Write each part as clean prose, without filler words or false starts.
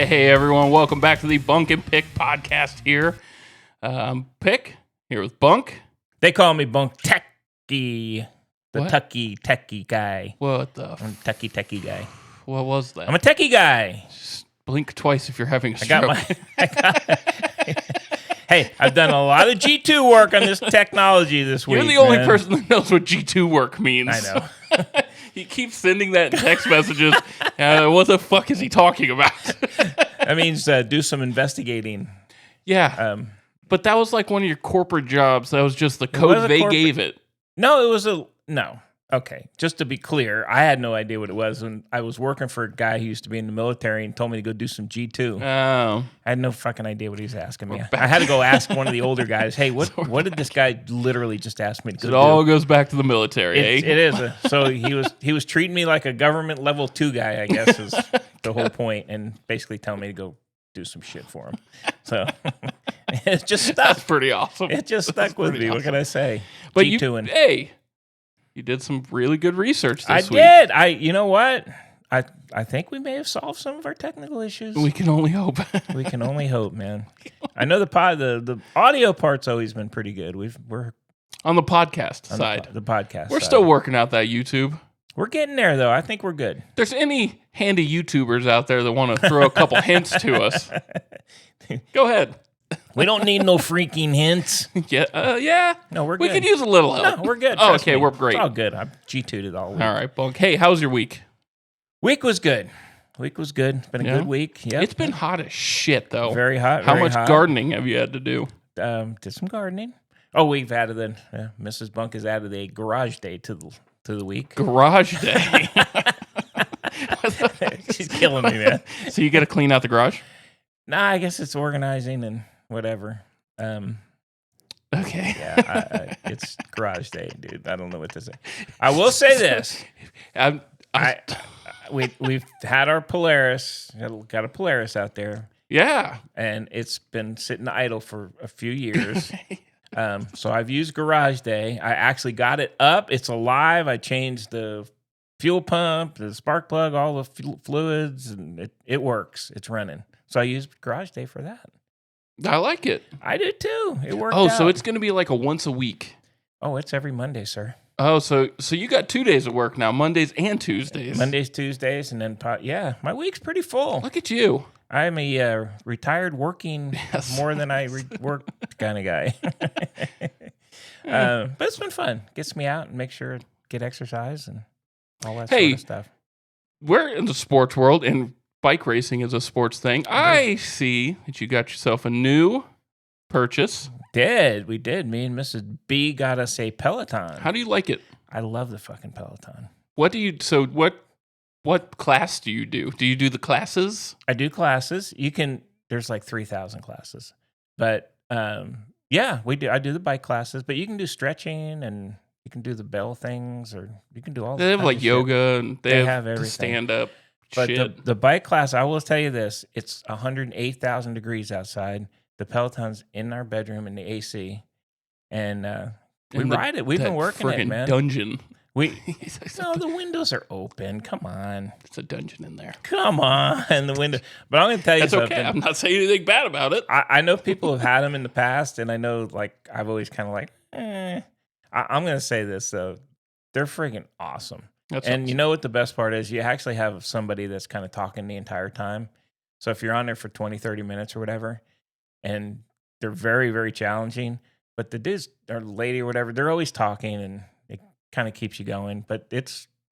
Hey everyone, welcome back to the Bunk and Pick podcast here. I'm Pick, here with Bunk. They call me Bunk Techie. The What? techie guy. What the I'm a techie guy. What was that? I'm a techie guy. Just blink twice if you're having a stroke. Hey, I've done a lot of G2 work on this technology this week. You're the only person that knows what G2 work means. I know. He keeps sending that in text messages. What the fuck is he talking about? That means do some investigating. Yeah. But that was like one of your corporate jobs. That was just the code they gave it. No, it was no. Okay, just to be clear, I had no idea what it was when I was working for a guy who used to be in the military and told me to go do some G2. Oh. I had no fucking idea what he was asking me. I had to go ask one of the older guys, hey, what did this guy literally just ask me to go do? It all goes back to the military, eh? It is. So he was treating me like a government level 2 guy, I guess, is the whole point, and basically telling me to go do some shit for him. So it just stuck. That's pretty awesome. It just stuck with me. Awesome. What can I say? But G2ing. You did some really good research this week. I did. You know what? I think we may have solved some of our technical issues. We can only hope. We can only hope, man. I know the audio part's always been pretty good. We're on the podcast side. The podcast. We're still working out that YouTube. We're getting there, though. I think we're good. If there's any handy YouTubers out there that want to throw a couple hints to us, go ahead. We don't need no freaking hints. Yeah. No, we're good. We could use a little help. No, we're good. Oh, okay, we're great. It's all good. I've G2'd it all week. All right, Bunk. Hey, how's your week? Week was good. It's been a good week. Yeah. It's been hot as shit, though. Very hot. How much gardening have you had to do? Did some gardening. Oh, we've added Mrs. Bunk has added a garage day to the week. Garage day. She's killing me, man. So you got to clean out the garage? Nah, I guess it's organizing and whatever. Okay. Yeah, it's garage day, dude. I don't know what to say. I will say this. We've had our Polaris. Got a Polaris out there. Yeah. And it's been sitting idle for a few years. So I've used Garage Day. I actually got it up. It's alive. I changed the fuel pump, the spark plug, all the fluids, and it works. It's running. So I used Garage Day for that. I like it. I do too. It worked out. out. So it's going to be like a once a week. Oh, it's every Monday, sir. Oh, so you got 2 days of work now, Mondays and Tuesdays. Mondays, Tuesdays, and then my week's pretty full. Look at you. I'm a retired working more than I work kind of guy. But it's been fun. Gets me out and make sure get exercise and all that sort of stuff. We're in the sports world, and bike racing is a sports thing. I see that you got yourself a new purchase. We did. Me and Mrs. B got us a Peloton. How do you like it? I love the fucking Peloton. What class do you do? Do you do the classes? I do classes. There's like 3,000 classes. But yeah, we do. I do the bike classes, but you can do stretching and you can do the bell things, or you can do all. They have like yoga and they have everything. Stand up. But shit. The bike class, I will tell you this: it's 108,000 degrees outside. The Peloton's in our bedroom in the AC, and we ride it. We've been working it, man. Dungeon. No, the windows are open. Come on. It's a dungeon in there. Come on, the window. But I'm going to tell you That's something. okay. I'm not saying anything bad about it. I know people have had them in the past, and I know, like, I've always kind of like, I'm going to say this, though. They're freaking awesome. You know what the best part is? You actually have somebody that's kind of talking the entire time. So if you're on there for 20, 30 minutes or whatever, and they're very, very challenging, but the dudes or lady or whatever, they're always talking, and it kind of keeps you going. But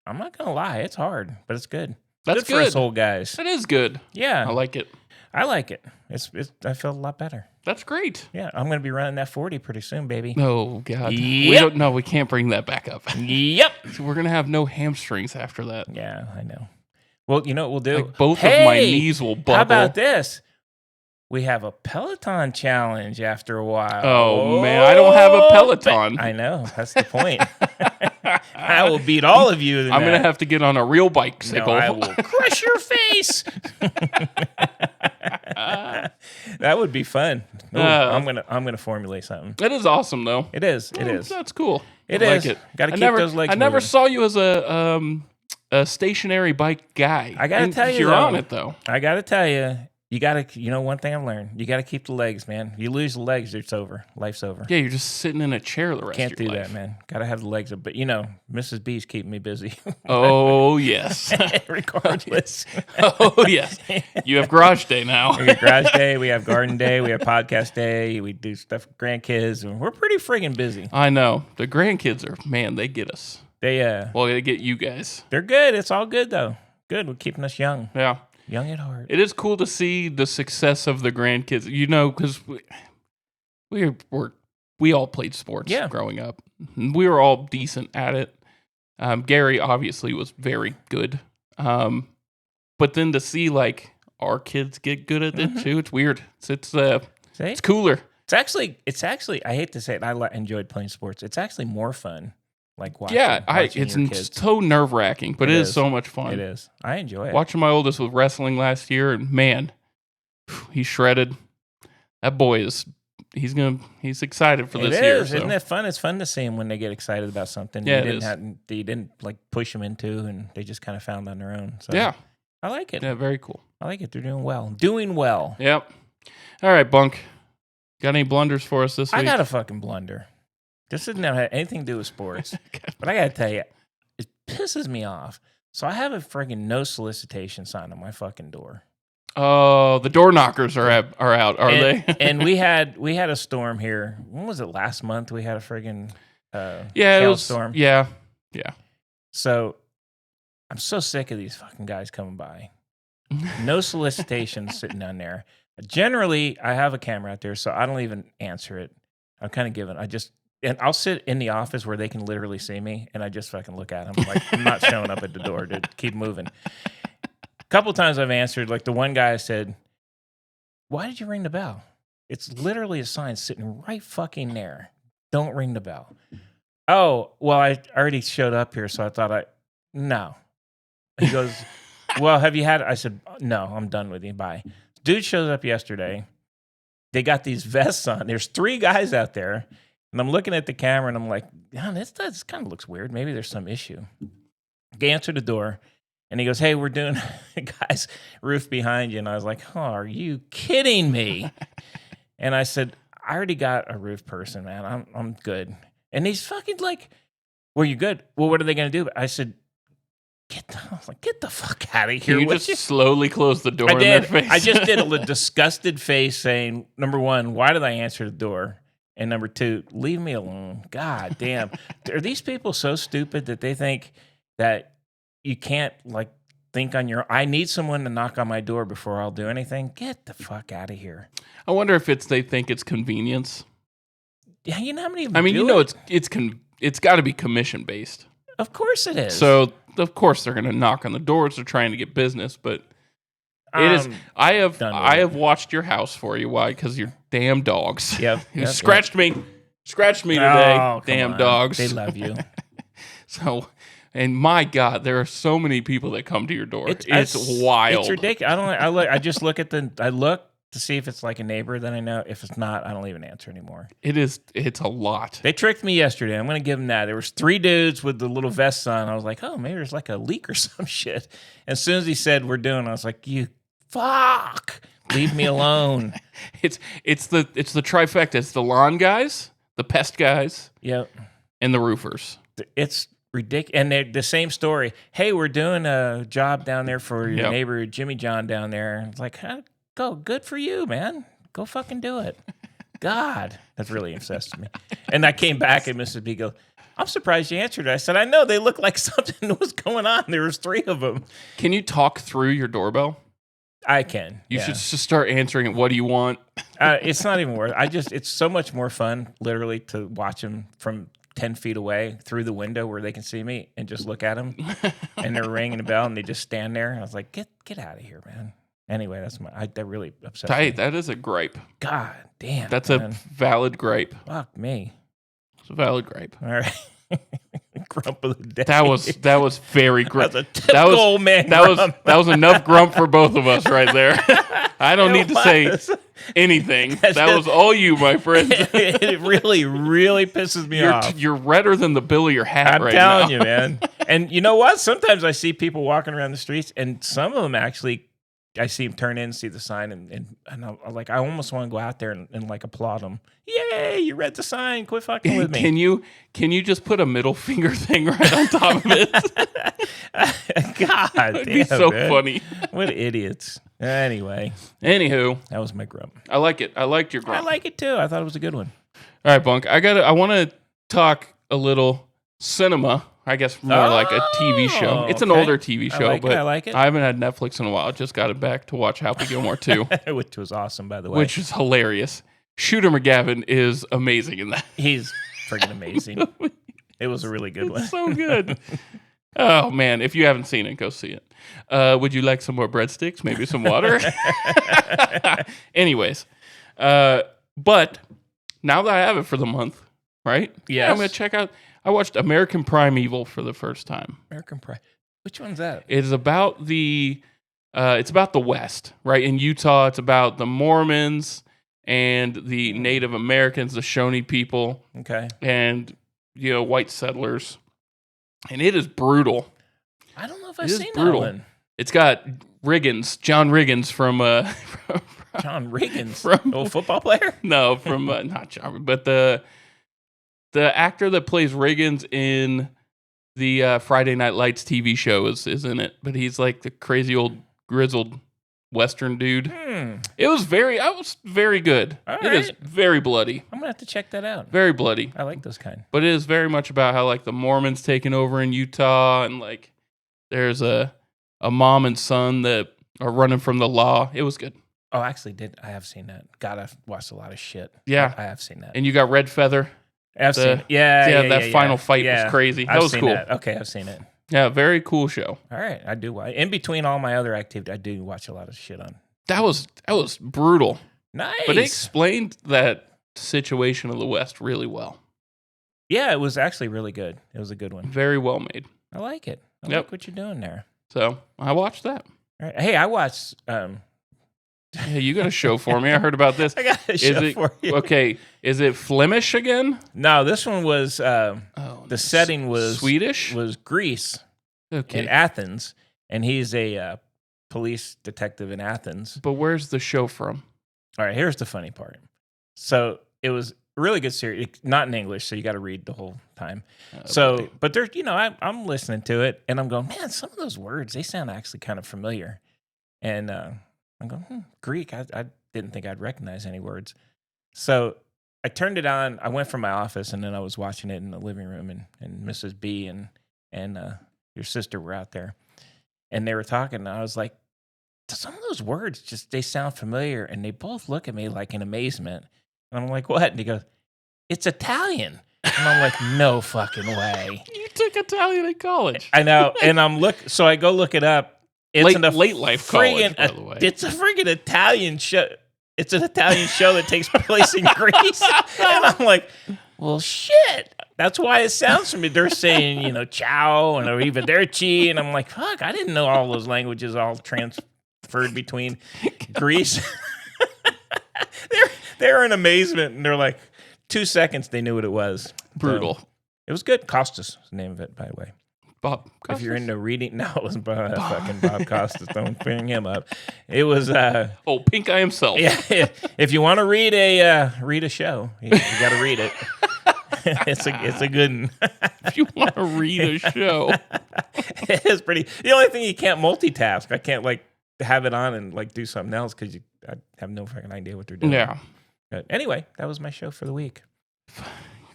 I'm not going to lie, it's hard, but it's good. That's good for us old guys. That is good. Yeah. I like it. I like it. I feel a lot better. That's great. Yeah, I'm going to be running that 40 pretty soon, baby. Oh, God. Yep. We can't bring that back up. Yep. So we're going to have no hamstrings after that. Yeah, I know. Well, you know what we'll do? Like both of my knees will bubble. How about this? We have a Peloton challenge after a while. Oh, man. I don't have a Peloton. I know. That's the point. I will beat all of you. I'm going to have to get on a real bicycle. No, I will crush your face. That would be fun. Ooh, I'm gonna formulate something. It is awesome, though. It is. It is. That's cool. It I is. Like it. Got to keep those legs. I never saw you as a stationary bike guy. I gotta tell you, you're though, on it though. I gotta tell you, You gotta, one thing I've learned, you gotta keep the legs, man. If you lose the legs, it's over. Life's over. Yeah, you're just sitting in a chair the rest Can't of your life. Can't do that, man. Gotta have the legs up. But Mrs. B's keeping me busy. Oh yes. Regardless. Oh yes. You have garage day now. We have garage day, we have garden day, we have podcast day, we do stuff with grandkids, and we're pretty friggin' busy. I know. The grandkids are, man, they get us. They get you guys. They're good. It's all good though. Good. We're keeping us young. Yeah. Young at heart. It is cool to see the success of the grandkids, because we all played sports growing up. We were all decent at it. Gary obviously was very good. But then to see like our kids get good at it too, it's weird. It's cooler. It's actually, I hate to say it, I enjoyed playing sports. It's actually more fun. Like watching, it's so nerve-wracking, but it is so much fun. It is. I enjoy it. Watching my oldest with wrestling last year, and man, he's shredded. That boy he's excited for this year. Isn't it fun? It's fun to see them when they get excited about something you didn't like push them into, and they just kind of found on their own. So yeah. I like it. Yeah, very cool. I like it. They're doing well. Doing well. Yep. All right, Bunk. Got any blunders for us this week? I got a fucking blunder. This doesn't have anything to do with sports. But I got to tell you, it pisses me off. So I have a friggin' no solicitation sign on my fucking door. Oh, the door knockers are out, are they? And we had a storm here. When was it? Last month we had a friggin' hailstorm. Yeah. So I'm so sick of these fucking guys coming by. No solicitation sitting down there. Generally, I have a camera out there, so I don't even answer it. I'm kind of giving. And I'll sit in the office where they can literally see me, and I just fucking look at them. Like, I'm not showing up at the door to keep moving. A couple times I've answered, like the one guy said, "Why did you ring the bell? It's literally a sign sitting right fucking there. Don't ring the bell." Oh, well, I already showed up here, so I thought no. He goes, "Well, have you had it?" I said, "No, I'm done with you. Bye." Dude shows up yesterday. They got these vests on. There's 3 guys out there. And I'm looking at the camera and I'm like, this kind of looks weird. Maybe there's some issue. He answered the door and he goes, "Hey, we're doing a guy's roof behind you." And I was like, "Oh, are you kidding me?" And I said, "I already got a roof person, man. I'm good." And he's fucking like, "Well, you good? Well, what are they going to do?" I said, Get the fuck out of here. You just slowly close the door in their face. I just did a disgusted face saying, number 1, why did I answer the door? And number 2, leave me alone. God damn. Are these people so stupid that they think that you can't think on your... I need someone to knock on my door before I'll do anything? Get the fuck out of here. I wonder if they think it's convenience. Yeah, you know how many... it's got to be commission based. Of course it is. So, of course they're going to knock on the doors. They're trying to get business, but... It is. I have watched your house for you. Why? Because your damn dogs. Yep. Scratched me today. Oh, damn dogs. They love you. So, and my God, there are so many people that come to your door. It's wild. It's ridiculous. I just look at I look to see if it's like a neighbor. Then I know. If it's not, I don't even answer anymore. It's a lot. They tricked me yesterday. I'm going to give them that. There was 3 dudes with the little vests on. I was like, oh, maybe there's like a leak or some shit. As soon as he said we're doing, I was like, you. Fuck! Leave me alone. It's the trifecta. It's the lawn guys, the pest guys, and the roofers. It's ridiculous. And they're the same story. Hey, we're doing a job down there for your neighbor Jimmy John down there. It's like, go, good for you, man. Go fucking do it. God, that's really incensed me. And I came back and Mrs. B goes, "I'm surprised you answered it." I said, "I know they look like something was going on. There was 3 of them." Can you talk through your doorbell? I can. You should just start answering it. What do you want? It's not even worth it. It's so much more fun, literally, to watch them from 10 feet away through the window where they can see me and just look at them. And they're ringing the bell and they just stand there. I was like, get out of here, man. Anyway, that really upsets me. That is a gripe. God damn. That's a valid gripe. Fuck me. It's a valid gripe. All right. Grump of the day. That was very grump. That's a typical old man grump. That was enough grump for both of us right there. I don't need to say anything. That was all you, my friend. It really, really pisses me off. You're redder than the bill of your hat right now. I'm telling you, man. And you know what? Sometimes I see people walking around the streets, and some of them actually I see him turn in, see the sign, and I almost want to go out there and like applaud him. Yay! You read the sign. Quit fucking with me. Can you just put a middle finger thing right on top of it? God, that'd be so funny. What idiots. Anyway, anywho, that was my grump. I like it. I liked your grump. I like it too. I thought it was a good one. All right, Bunk. I want to talk a little cinema. I guess more like a TV show. It's an older TV show, I like it. I haven't had Netflix in a while. Just got it back to watch Happy Gilmore 2. Which was awesome, by the way. Which is hilarious. Shooter McGavin is amazing in that. He's freaking amazing. It was a really good one. So good. Oh, man. If you haven't seen it, go see it. Would you like some more breadsticks? Maybe some water? Anyways. But now that I have it for the month, right? Yes. I'm going to check out. I watched American Primeval for the first time. American Prime. Which one's that? It is about the West, right? In Utah, it's about the Mormons and the Native Americans, the Shawnee people. Okay. And, white settlers. And it is brutal. I don't know if I've seen that one. It's got John Riggins from... John Riggins? From old football player? No, from... not John, but the actor that plays Riggins in the Friday Night Lights TV show is in it, but he's like the crazy old grizzled Western dude. It was very good. It is very bloody. I'm gonna have to check that out. Very bloody. I like those kind. But it is very much about how like the Mormons taking over in Utah, and like there's a mom and son that are running from the law. It was good. Oh, actually, I have seen that. God, I've watched a lot of shit. Yeah, I have seen that. And you got Red Feather. I've seen it. That final fight was crazy. That was cool. That. Okay, I've seen it. Yeah, very cool show. All right, I do. In between all my other activity, I do watch a lot of shit on. That was brutal. Nice. But it explained that situation of the West really well. Yeah, it was actually really good. It was a good one. Very well made. I like it. I like what you're doing there. So I watched that. All right. Hey, I watched... Yeah, you got a show for me. I heard about this. I got a show for you. Okay, is it Flemish again? No, this one was... the setting was... Swedish? Was Greece. Okay. In Athens. And he's a police detective in Athens. But where's the show from? All right, here's the funny part. So it was a really good series. Not in English, so you got to read the whole time. But there's, I'm listening to it, and I'm going, man, some of those words, they sound actually kind of familiar. And I'm going, Greek, I didn't think I'd recognize any words. So I turned it on. I went from my office, and then I was watching it in the living room, and Mrs. B and your sister were out there. And they were talking, and I was like, some of those words, they sound familiar. And they both look at me like in amazement. And I'm like, what? And he goes, it's Italian. And I'm like, no fucking way. You took Italian in college. I know. And so I go look it up. It's late life college, by the way. It's a friggin' Italian show. It's an Italian show that takes place in Greece. And I'm like, well, shit. That's why it sounds to me. They're saying, ciao and arrivederci. And I'm like, fuck, I didn't know all those languages all transferred between Greece. They were in amazement. And they're like, 2 seconds, they knew what it was. Brutal. So, it was good. Costas was the name of it, by the way. Bob Costas? If you're into reading, no, it wasn't fucking Bob Costas. Don't bring him up. It was Pink Eye himself. Yeah, if you want to read a show, you got to read it. It's a good one. If you want to read a show, it's pretty. The only thing you can't multitask. I can't have it on and do something else because I have no fucking idea what they're doing. Yeah. But anyway, that was my show for the week.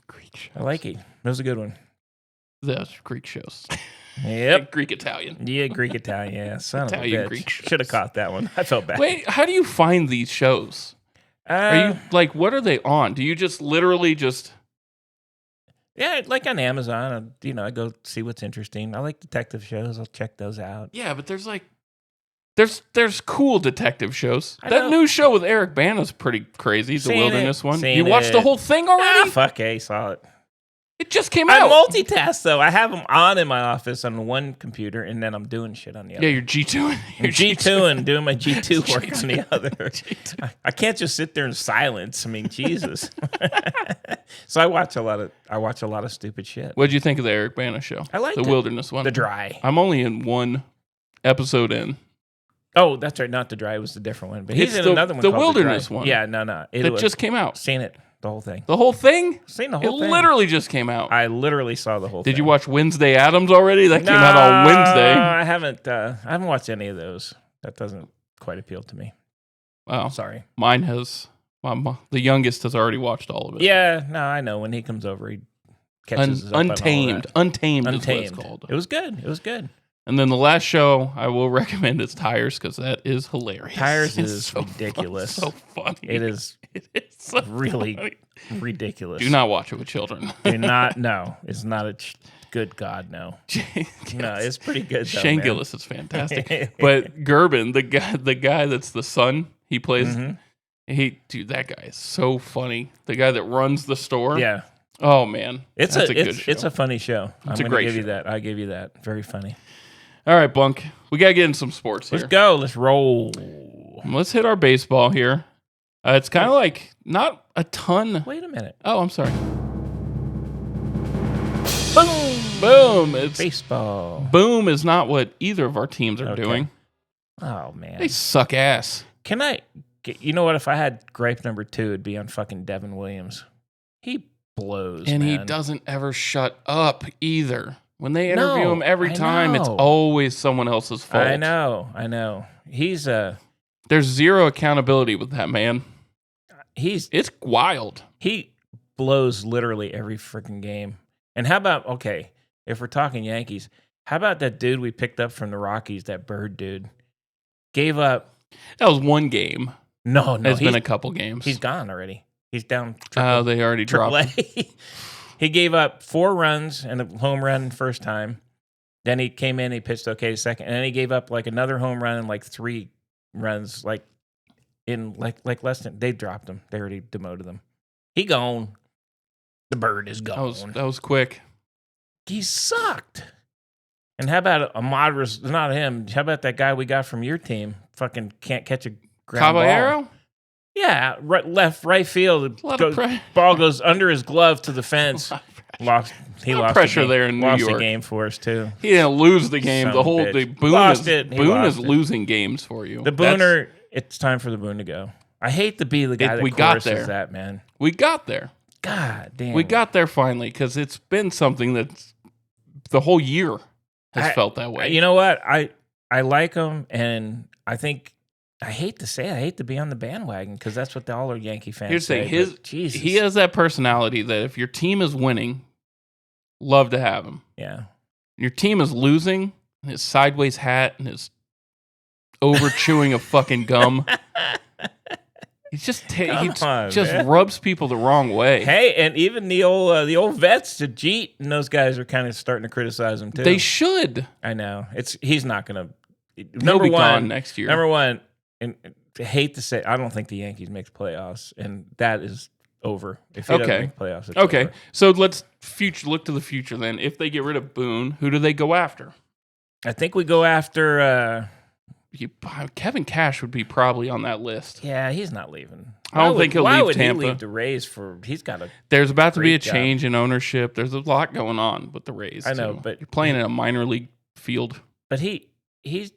Greek shows. I like it. It was a good one. Those Greek shows. Yep. Greek Italian. Yeah, Greek Italian. Yeah, son Italian of a bitch. Greek shows. Should have caught that one. I felt bad. Wait, how do you find these shows? Are you what are they on? Do you just literally just? Yeah, like on Amazon. I go see what's interesting. I like detective shows. I'll check those out. Yeah, but there's cool detective shows. That new show with Eric Bana's pretty crazy. The Wilderness one. You watched the whole thing already? Fuck A, saw it. It just came out. I multitask, though. I have them on in my office on one computer, and then I'm doing shit on the other. Yeah, you're G2ing. You're G2ing, doing my G2 work on the other. I can't just sit there in silence. I mean, Jesus. So I watch a lot of stupid shit. What'd you think of the Eric Bana show? I liked the Wilderness one. The Dry. I'm only in one episode in. Oh, that's right. Not the Dry. It was the different one. But he's in another one. The called Wilderness The Dry. one. Yeah, no. It just came out. Seen it. The whole thing. The whole thing? Seen the whole thing. It literally just came out. I literally saw the whole thing. Did you watch Wednesday Addams already? That came out on Wednesday. I haven't watched any of those. That doesn't quite appeal to me. Wow. Sorry. Mine has. The youngest has already watched all of it. Yeah, no, I know. When he comes over, he catches us up Untamed. on all Untamed is what it's called. It was good. And then the last show I will recommend is Tires because that is hilarious. Tires is so ridiculous. So funny. It is so really funny. ridiculous. Do not watch it with children. Do not. No, it's not a good God. No, no, it's pretty good. Though, Shane Gillis is fantastic, but Gerben, the guy that's the son, he plays. Mm-hmm. That guy is so funny. The guy that runs the store. Yeah. Oh man, it's a good show. It's a funny show. I'm going to give you that. I give you that. Very funny. All right, Bunk. We got to get in some sports here. Let's go. Let's roll. Let's hit our baseball here. It's kind of like not a ton. Wait a minute. Oh, I'm sorry. Boom! Boom! It's baseball. Boom is not what either of our teams are doing. Oh, man. They suck ass. You know what? If I had gripe number 2, it'd be on fucking Devin Williams. He blows, and man. He doesn't ever shut up either. When they interview him every time, it's always someone else's fault. I know. He's There's zero accountability with that man. It's wild. He blows literally every freaking game. And how about, if we're talking Yankees, how about that dude we picked up from the Rockies, that Bird dude? Gave up. That was one game. No. It's been a couple games. He's gone already. He's down. Oh, they already dropped him. He gave up 4 runs and a home run first time. Then he came in, he pitched okay second, and then he gave up like another home run and like 3 runs, like in like less than. They dropped him. They already demoted him. He gone. The Bird is gone. That was quick. He sucked. And how about not him? How about that guy we got from your team? Fucking can't catch a ground Caballero? ball. Yeah, right field. Ball goes under his glove to the fence. He lost pressure there in New York. Lost the game for us too. He didn't lose the game. Boone is losing games for you. The Booner. It's time for the Boone to go. I hate to be the guy that choruses that, man. We got there. God damn. We got there finally because it's been something that's the whole year has felt that way. You know what? I like him, and I think. I hate to say it. I hate to be on the bandwagon because that's what all our Yankee fans say. Here's the thing. He has that personality that if your team is winning, love to have him. Yeah. Your team is losing, his sideways hat and his over chewing of fucking gum. He just rubs people the wrong way. Hey, and even the old vets, the Jeet, and those guys are kind of starting to criticize him too. They should. I know. He's not going to. He'll be gone next year. Number one. And I hate to say, I don't think the Yankees make playoffs, and that is over. If he doesn't make playoffs, it's over. So let's look to the future then. If they get rid of Boone, who do they go after? I think we go after Kevin Cash would be probably on that list. Yeah, he's not leaving. I don't think he'll leave Tampa. Why would he leave the Rays for? He's got a. There's about to be a change in ownership. There's a lot going on with the Rays. I know, but you're playing in a minor league field. But he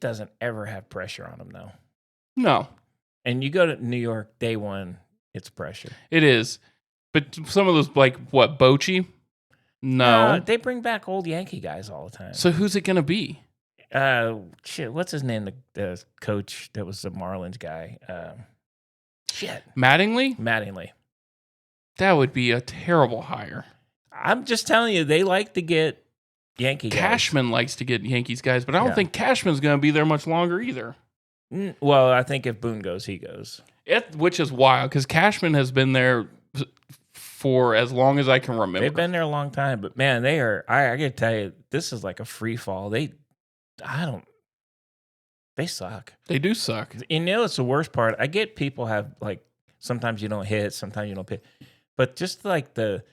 doesn't ever have pressure on him though. No. And you go to New York, day one, it's pressure. It is. But some of those, like, what, Bochy? No. They bring back old Yankee guys all the time. So who's it going to be? What's his name? The coach that was the Marlins guy. Mattingly. That would be a terrible hire. I'm just telling you, they like to get Yankee guys. Cashman likes to get Yankees guys, but I don't think Cashman's going to be there much longer either. Well, I think if Boone goes, he goes. Which is wild, because Cashman has been there for as long as I can remember. They've been there a long time, but man, they are. I got to tell you, this is like a free fall. They suck. They do suck. You know, it's the worst part. I get people have like sometimes you don't hit, sometimes you don't pitch, but just like the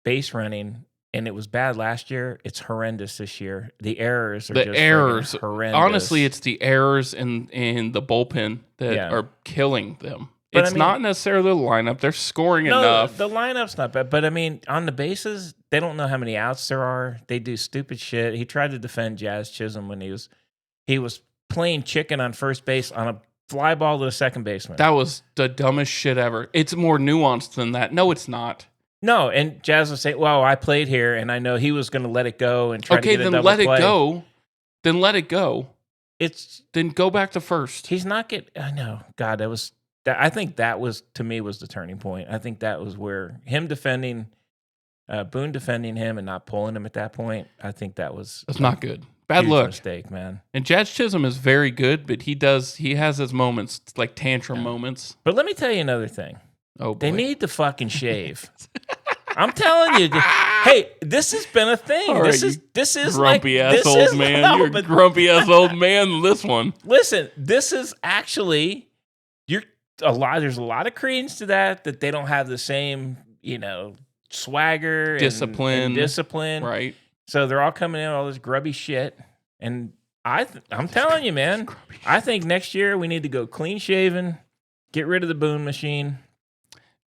base running. And it was bad last year. It's horrendous this year. The errors are horrendous. Honestly, it's the errors in the bullpen that are killing them. But it's not necessarily the lineup. They're scoring enough. The lineup's not bad. But, I mean, on the bases, they don't know how many outs there are. They do stupid shit. He tried to defend Jazz Chisholm when he was playing chicken on first base on a fly ball to the second baseman. That was the dumbest shit ever. It's more nuanced than that. No, it's not. No, and Jazz was saying, well, I played here, and I know he was going to let it go and try to get a double then let play. it go. Then let it go. Then go back to first. He's not getting. I know. God, that was. I think that was, to me, was the turning point. I think that was where him defending, Boone defending him and not pulling him at that point. I think that's not good. Bad look. Mistake, man. And Jazz Chisholm is very good, but he has his moments, like tantrum moments. But let me tell you another thing. Oh, boy. They need to fucking shave. I'm telling you. Hey, this has been a thing. Right, this is grumpy like, ass old man. No, you're a grumpy ass old man. This one. Listen, this is actually there's a lot of credence to that they don't have the same, swagger, discipline, right? So they're all coming in all this grubby shit, and I'm telling you, man, I think next year we need to go clean shaven, get rid of the Boone machine.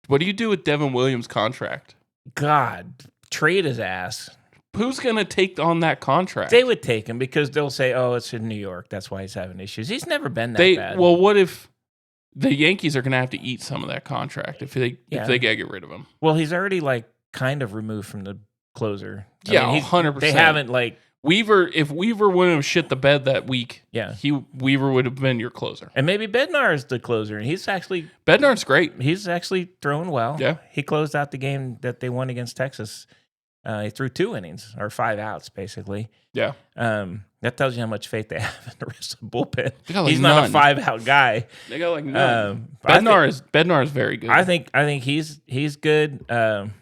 What do you do with Devin Williams' contract? God, trade his ass. Who's going to take on that contract? They would take him because they'll say, "Oh, it's in New York. That's why he's having issues." He's never been that bad. Well, what if the Yankees are going to have to eat some of that contract if they get rid of him? Well, he's already kind of removed from the closer. I mean, 100%. They haven't Weaver. If Weaver wouldn't have shit the bed that week, Weaver would have been your closer. And maybe Bednar is the closer, and Bednar's great. He's actually throwing well. Yeah, he closed out the game that they won against Texas. He threw 2 innings or 5 outs, basically. Yeah. That tells you how much faith they have in the rest of the bullpen. He's not a 5-out guy. They got none. Bednar is very good. I think he's good. One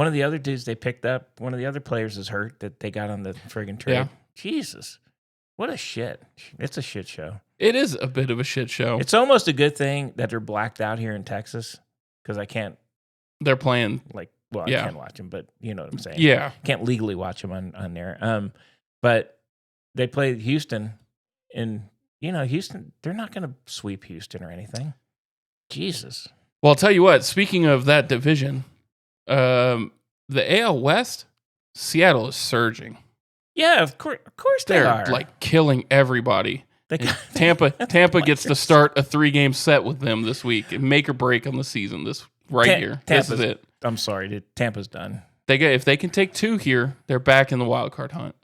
of the other dudes they picked up, one of the other players is hurt that they got on the friggin' trade. Yeah. Jesus. What a shit. It's a shit show. It is a bit of a shit show. It's almost a good thing that they're blacked out here in Texas because I can't. They're playing. I can watch them, but you know what I'm saying. Yeah. Can't legally watch them on there. But they played Houston, and, Houston, they're not going to sweep Houston or anything. Jesus. Well, I'll tell you what, speaking of that division, the AL West, Seattle is surging. Yeah, of course they're are. Killing everybody. Tampa gets to start a 3-game set with them this week and make or break on the season. This here. This is it. I'm sorry, Tampa's done. If they can take 2 here, they're back in the wild card hunt.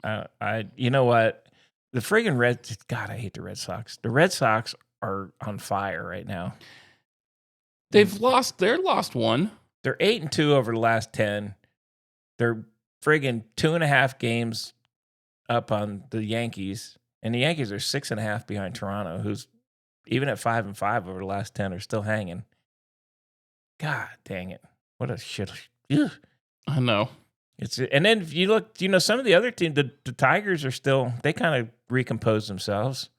You know what? The friggin' Reds. God, I hate the Red Sox. The Red Sox are on fire right now. They're lost 1. They're 8-2 over the last 10. They're friggin' 2.5 games up on the Yankees, and the Yankees are 6.5 behind Toronto, who's even at 5-5 over the last 10 are still hanging. God dang it! What a shit. Ugh. I know. And then if you look, some of the other teams, the Tigers are still, they kind of recomposed themselves,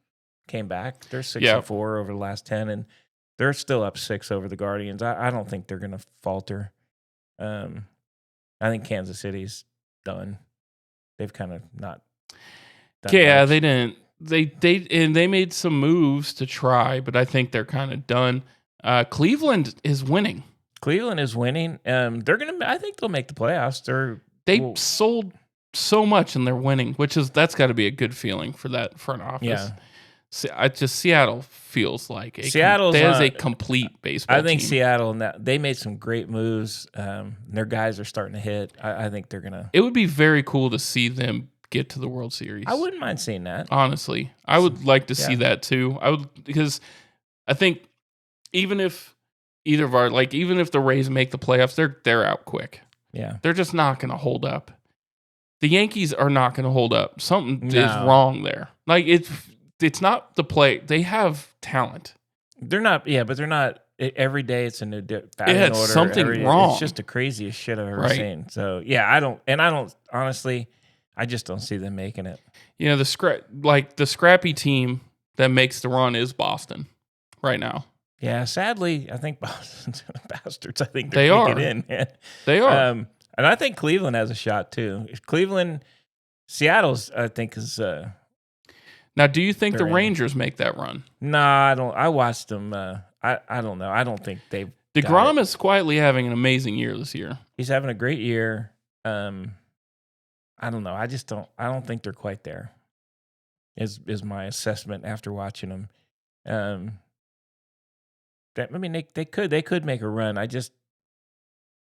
came back. They're 6-4 over the last 10, and they're still up 6 over the Guardians. I don't think they're going to falter. I think Kansas City's done. They've kind of not done much. They didn't. They made some moves to try, but I think they're kind of done. Cleveland is winning. I think they'll make the playoffs. They sold so much and they're winning, that's got to be a good feeling for that front office. Yeah. Seattle feels like a complete baseball team. I think Seattle, they made some great moves. Their guys are starting to hit. I think they're going to. It would be very cool to see them get to the World Series. I wouldn't mind seeing that. Honestly, I would like to see that too. Because I think even if even if the Rays make the playoffs, they're out quick. Yeah. They're just not going to hold up. The Yankees are not going to hold up. Something is wrong there. It's not the play. They have talent. They're not, but they're not. Every day it's a new batting order. Something wrong. It's just the craziest shit I've ever seen. So, I don't, honestly, I just don't see them making it. The scrappy team that makes the run is Boston right now. Yeah, sadly, I think Boston's bastards. I think they are going to get in, man. They are. And I think Cleveland has a shot too. Seattle's, I think, is. Now, do you think the Rangers make that run? No, I don't. I watched them. I don't know. I don't think they've. DeGrom is quietly having an amazing year this year. He's having a great year. I don't know. I don't think they're quite there. is my assessment after watching them. They could make a run.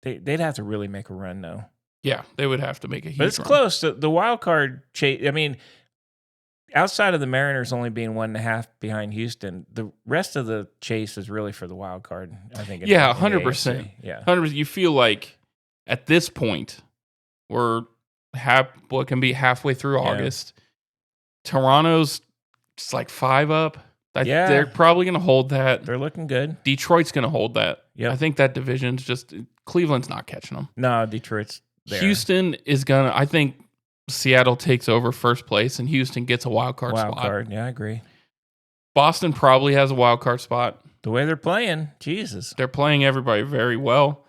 They'd have to really make a run though. Yeah, they would have to make a huge But it's run. close. The wild card chase. I mean, outside of the Mariners only being 1.5 behind Houston, the rest of the chase is really for the wild card. I think. Yeah, 100%. Yeah, 100%. You feel like at this point we're what can be halfway through August. Toronto's just like 5 up. They're probably going to hold that. They're looking good. Detroit's going to hold that. Yep. I think that division's just Cleveland's not catching them. No, Detroit's there. Houston is gonna. I think Seattle takes over first place, and Houston gets a wild card spot. Yeah, I agree. Boston probably has a wild card spot. The way they're playing, Jesus, they're playing everybody very well.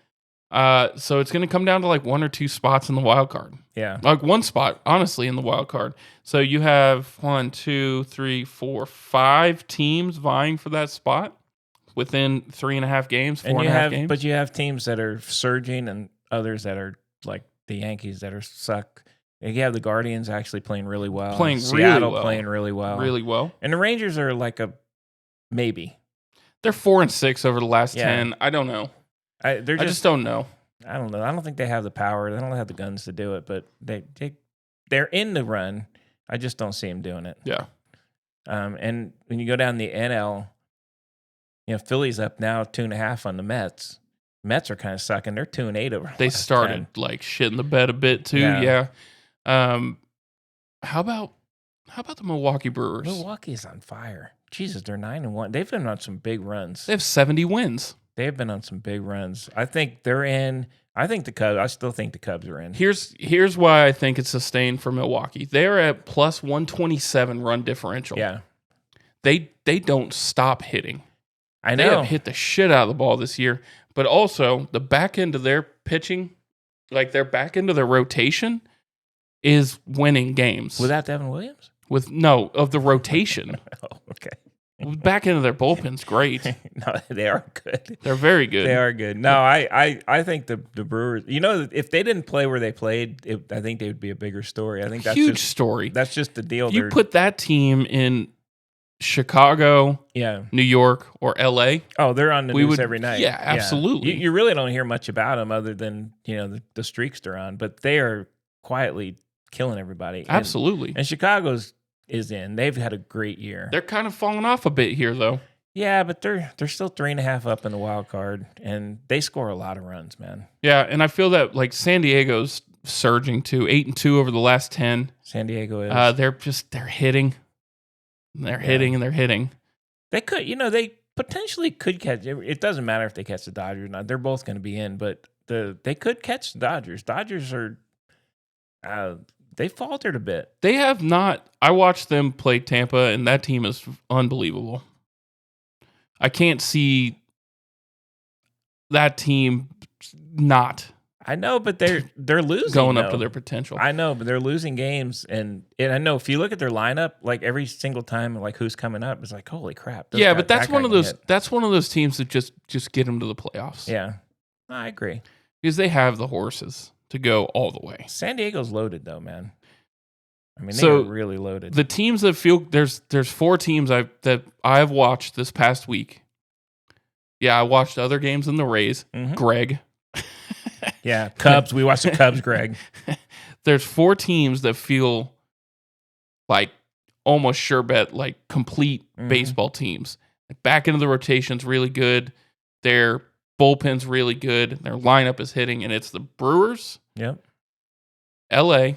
So it's going to come down to like 1 or 2 spots in the wild card. Yeah, like 1 spot, honestly, in the wild card. So you have 1, 2, 3, 4, 5 teams vying for that spot within 3.5 games, 4.5 games. But you have teams that are surging and others that are like the Yankees that are suck. You have the Guardians actually playing really well. Seattle playing really well. Really well. And the Rangers are like a maybe. They're 4-6 over the last 10. I don't know. I just don't know. I don't know. I don't think they have the power. They don't have the guns to do it, but they're in the run. I just don't see them doing it. Yeah. And when you go down the NL, Philly's up now 2.5 on the Mets. Mets are kind of sucking. They're 2-8 over. They started 10. like shitting the bed a bit too. Yeah. How about the Milwaukee Brewers? Milwaukee's on fire. Jesus, they're 9-1. They've been on some big runs. They have 70 wins. They've been on some big runs. I think they're in. I still think the Cubs are in. Here's why I think it's sustained for Milwaukee. They're at plus 127 run differential. Yeah. They don't stop hitting. I know. They have hit the shit out of the ball this year. But also, the back end of their pitching, like their back end of their rotation, is winning games. Without Devin Williams? Of the rotation. Oh, okay. Back end of their bullpen's great. No, they are good. They're very good. They are good. No, I think the Brewers, if they didn't play where they played, I think they would be a bigger story. I think that's huge story. That's just the deal. If you put that team in Chicago, New York, or LA. Oh, they're on the news every night. Yeah, absolutely. You really don't hear much about them other than the streaks they're on, but they are quietly killing everybody. Absolutely. And Chicago's is in. They've had a great year. They're kind of falling off a bit here, though. Yeah, but they're still 3.5 up in the wild card, and they score a lot of runs, man. Yeah, and I feel that like San Diego's surging to 8-2 over the last 10. San Diego is. They're hitting. They're hitting and they're hitting. They could, they potentially could catch. It doesn't matter if they catch the Dodgers or not. They're both going to be in, but they could catch the Dodgers. Dodgers are. They faltered a bit. They have not. I watched them play Tampa, and that team is unbelievable. I can't see that team not. I know, but they're losing. Going up to their potential. I know, but they're losing games, and I know if you look at their lineup, like every single time, like who's coming up, it's like holy crap. Yeah, but that's one of those. That's one of those teams that just get them to the playoffs. Yeah, I agree because they have the horses to go all the way. San Diego's loaded though, man. I mean, they're really loaded. The teams that feel there's 4 teams that I've watched this past week. Yeah, I watched other games in the Rays. Mm-hmm. Greg. Yeah, Cubs. We watched the Cubs, Greg. There's 4 teams that feel like almost sure bet like complete baseball teams. Back into the rotation's really good. Their bullpen's really good. Their lineup is hitting, and it's the Brewers. Yep. LA,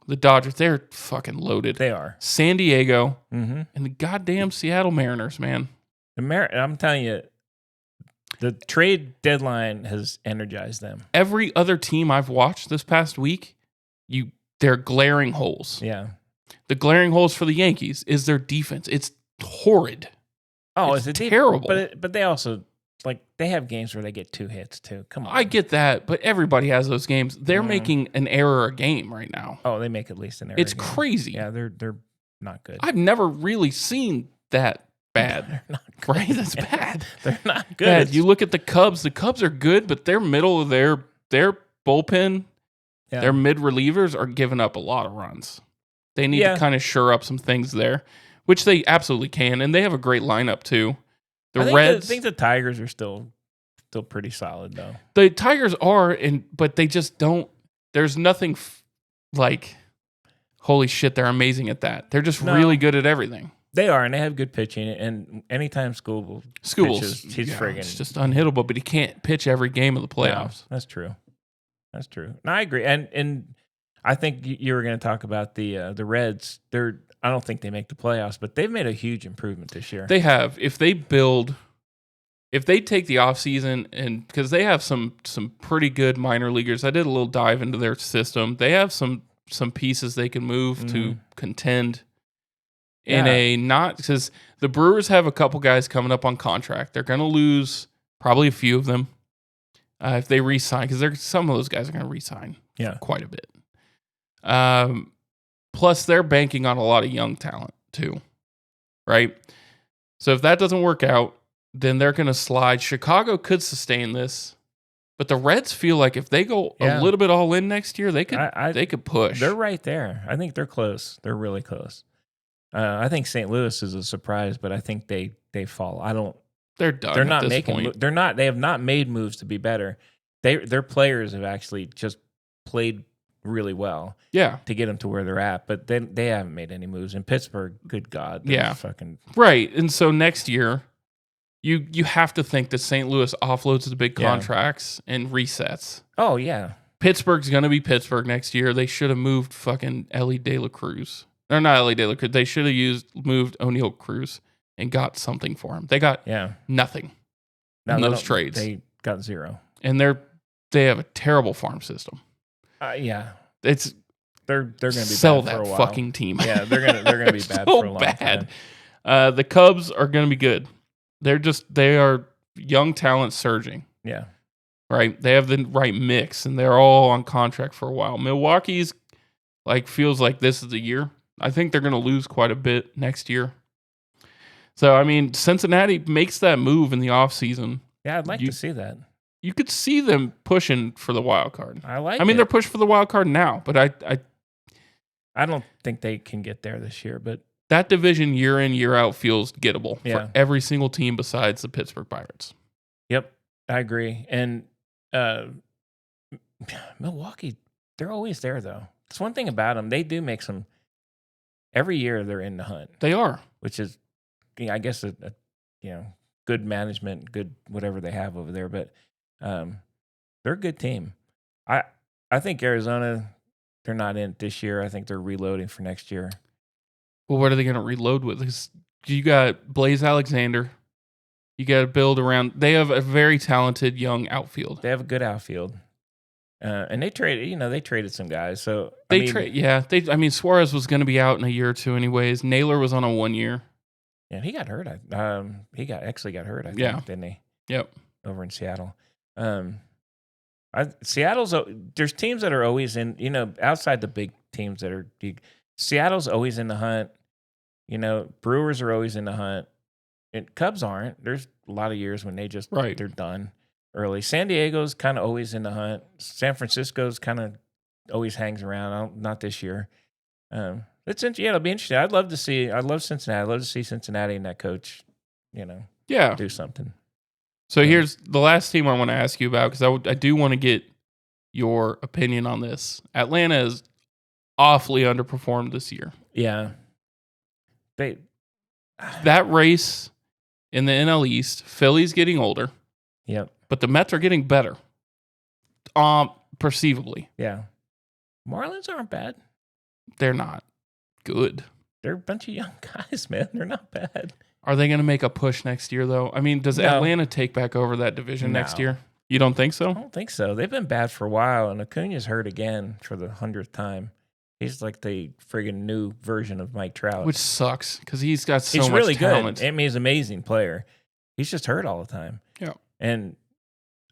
the Dodgers, they're fucking loaded. They are. San Diego, and the goddamn Seattle Mariners, man. I'm telling you, the trade deadline has energized them. Every other team I've watched this past week, they're glaring holes. Yeah. The glaring holes for the Yankees is their defense. It's horrid. Oh, it's terrible. But they also they have games where they get 2 hits too. Come on. I get that, but everybody has those games. They're making an error a game right now. Oh, they make at least an error. It's crazy. Yeah, they're not good. I've never really seen that bad. They're not good. Right? That's bad. They're not good. Bad. You look at the Cubs. The Cubs are good, but their middle of their bullpen, their mid relievers are giving up a lot of runs. They need to kind of shore up some things there, which they absolutely can, and they have a great lineup too. I think the Tigers are still pretty solid though. The Tigers are, but they just don't. There's nothing like, holy shit, they're amazing at that. They're just really good at everything. They are, and they have good pitching. And anytime Schools pitches, he's friggin'. It's just unhittable, but he can't pitch every game of the playoffs. No, that's true. That's true. No, I agree. And I think you were going to talk about the Reds. I don't think they make the playoffs, but they've made a huge improvement this year. They have. If they take the offseason, and because they have some pretty good minor leaguers. I did a little dive into their system. They have some pieces they can move to contend. Because the Brewers have a couple guys coming up on contract. They're going to lose probably a few of them if they re-sign, because some of those guys are going to re-sign quite a bit. Plus, they're banking on a lot of young talent too, right? So if that doesn't work out, then they're going to slide. Chicago could sustain this, but the Reds feel like if they go a little bit all in next year, they could push. They're right there. I think they're close. They're really close. I think St. Louis is a surprise, but I think they fall. They're done. They're not at this making. point. They're not. They have not made moves to be better. Their players have actually just played really well. Yeah. To get them to where they're at, but they haven't made any moves. In Pittsburgh, good God, fucking right. And so next year, you have to think that St. Louis offloads the big contracts and resets. Oh yeah. Pittsburgh's going to be Pittsburgh next year. They should have moved fucking Ellie De La Cruz. Or not Ellie De La Cruz. They should have moved O'Neal Cruz and got something for him. They got nothing in those trades. They got zero. And they have a terrible farm system. It's they're going to be sell bad for a that while. fucking team. Yeah, they're going to be bad for a long time. The Cubs are going to be good. They are young talent surging. Yeah. Right? They have the right mix, and they're all on contract for a while. Milwaukee's feels like this is the year. I think they're going to lose quite a bit next year. So, I mean, Cincinnati makes that move in the offseason. Yeah, I'd like to see that. You could see them pushing for the wild card. I mean, they're pushing for the wild card now, but I don't think they can get there this year, but that division year in, year out feels gettable for every single team besides the Pittsburgh Pirates. Yep, I agree. And Milwaukee, they're always there, though. It's one thing about them. They do make some – every year they're in the hunt. They are. Which is, I guess, good management, good whatever they have over there. But they're a good team. I think Arizona, they're not in it this year. I think they're reloading for next year. Well, what are they going to reload with? Because you got Blaze Alexander. You got to build around. They have a very talented young outfield. They have a good outfield. And they traded some guys. So Suarez was going to be out in a year or two anyways. Naylor was on a 1 year. Yeah, he got hurt. He got hurt, I think, didn't he? Yep. Over in Seattle. Seattle's, there's teams that are always in, outside the big teams that are, Seattle's always in the hunt. Brewers are always in the hunt. And Cubs aren't. There's a lot of years when they just, they're done early. San Diego's kind of always in the hunt. San Francisco's kind of always hangs around. Not this year. It'll be interesting. I'd love Cincinnati. I'd love to see Cincinnati and that coach, do something. So here's the last team I want to ask you about, because I do want to get your opinion on this. Atlanta is awfully underperformed this year. Yeah. That race in the NL East, Philly's getting older. Yep. But the Mets are getting better. Perceivably. Yeah. Marlins aren't bad. They're not good. They're a bunch of young guys, man. They're not bad. Are they going to make a push next year, though? I mean, does Atlanta take back over that division next year? You don't think so? I don't think so. They've been bad for a while, and Acuna's hurt again for the 100th time. He's like the friggin' new version of Mike Trout. Which sucks, because he's got so much really talent. Good. I mean, he's an amazing player. He's just hurt all the time. Yeah. And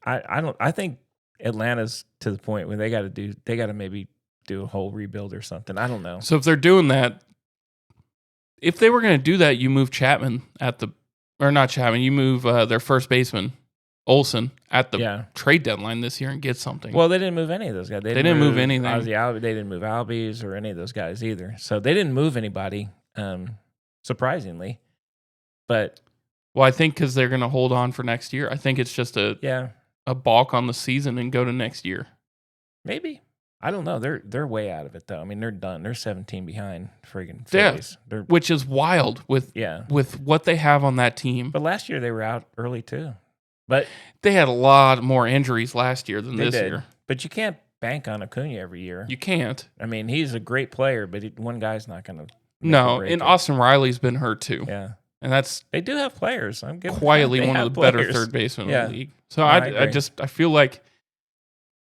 I think Atlanta's to the point where they got to maybe do a whole rebuild or something. I don't know. So if they're doing that, if they were going to do that, you move Chapman you move their first baseman Olsen at the trade deadline this year and get something. Well, they didn't move any of those guys. They didn't move anything. They didn't move Albies or any of those guys either. So they didn't move anybody, surprisingly. But I think because they're going to hold on for next year. I think it's just a balk on the season and go to next year. Maybe. I don't know. They're way out of it though. I mean, they're done. They're 17 behind friggin' Phillies. Yeah, which is wild with what they have on that team. But last year they were out early too. But they had a lot more injuries last year than this year. But you can't bank on Acuna every year. You can't. I mean, he's a great player, but one guy's not going to. No, and Austin Riley's been hurt too. Yeah, and they do have players. I'm giving quietly one of the better third basemen in the league. So I feel like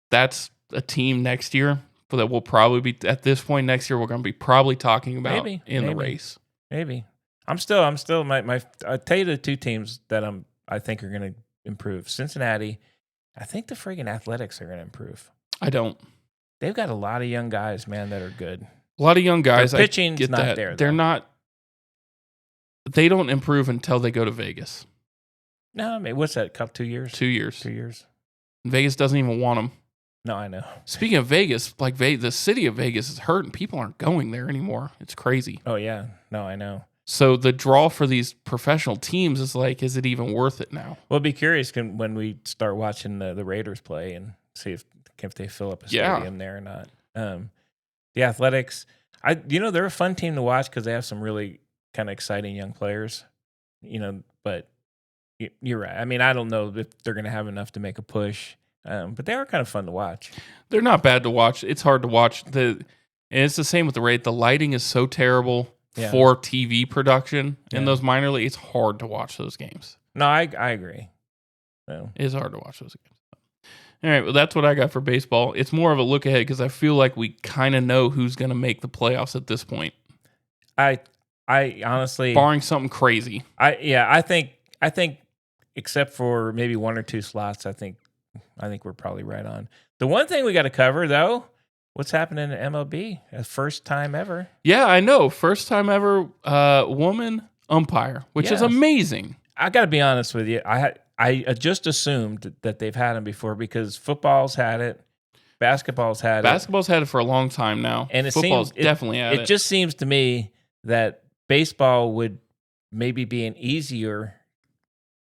that's a team next year that will probably be at this point next year. We're going to be probably talking about the race. Maybe I'm still I tell you the two teams that I think are going to improve. Cincinnati. I think the friggin' Athletics are going to improve. I don't. They've got a lot of young guys, man, that are good. A lot of young guys. Their pitching's not there. They're not. They don't improve until they go to Vegas. No, I mean, what's that? 2 years? 2 years. 2 years. Vegas doesn't even want them. No, I know. Speaking of Vegas, like the city of Vegas is hurting. People aren't going there anymore. It's crazy. Oh yeah, no, I know. So the draw for these professional teams is like, is it even worth it now? We'll be curious when we start watching the Raiders play and see if they fill up a stadium there or not. The Athletics, they're a fun team to watch because they have some really kind of exciting young players. But you're right. I mean, I don't know if they're going to have enough to make a push. But they are kind of fun to watch. They're not bad to watch. It's hard to watch. And it's the same with the Rays. The lighting is so terrible for TV production in those minor leagues. It's hard to watch those games. No, I agree. So. It is hard to watch those games. All right, well, that's what I got for baseball. It's more of a look ahead because I feel like we kind of know who's going to make the playoffs at this point. I honestly, barring something crazy. I think except for maybe one or two slots, I think we're probably right on. The one thing we got to cover, though, what's happening in MLB? First time ever. Yeah, I know. First time ever woman umpire, which is amazing. I got to be honest with you. I just assumed that they've had them before because football's had it. Basketball's had it. Basketball's had it for a long time now. And football's definitely had it. It just seems to me that baseball would maybe be an easier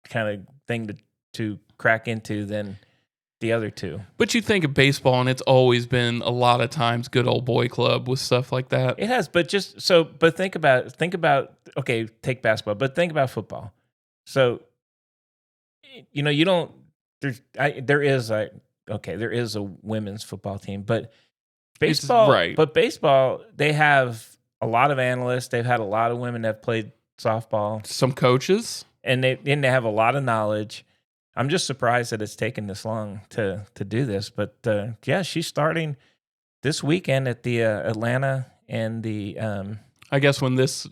kind of thing to crack into than the other two. But you think of baseball, and it's always been a lot of times good old boy club with stuff like that. It has, but think about okay, take basketball, but think about football. So, you don't. There is a women's football team, but baseball, right? But baseball, they have a lot of analysts. They've had a lot of women that have played softball, some coaches, and they have a lot of knowledge. I'm just surprised that it's taken this long to do this, but she's starting this weekend at the Atlanta and the. I guess when this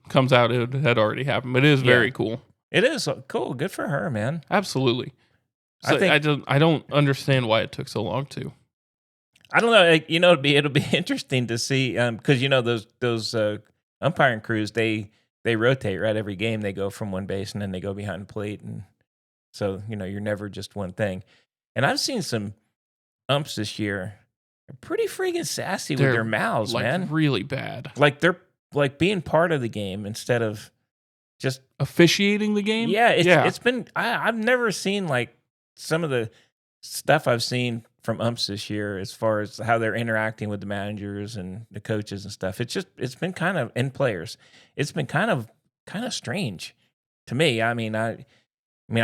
comes out, it had already happened, but it is very cool. It is cool. Good for her, man. Absolutely. So I don't understand why it took so long to. I don't know. It'll be interesting to see because those umpiring crews they rotate, right? Every game they go from one base and then they go behind the plate, and so you're never just one thing. And I've seen some umps this year. They're pretty freaking sassy with their mouths, man. Really bad. Like they're like being part of the game instead of just officiating the game. Yeah, it's been. I've never seen like some of the stuff I've seen from umps this year as far as how they're interacting with the managers and the coaches and stuff. It's been kind of, and players. It's been kind of strange to me. I mean, I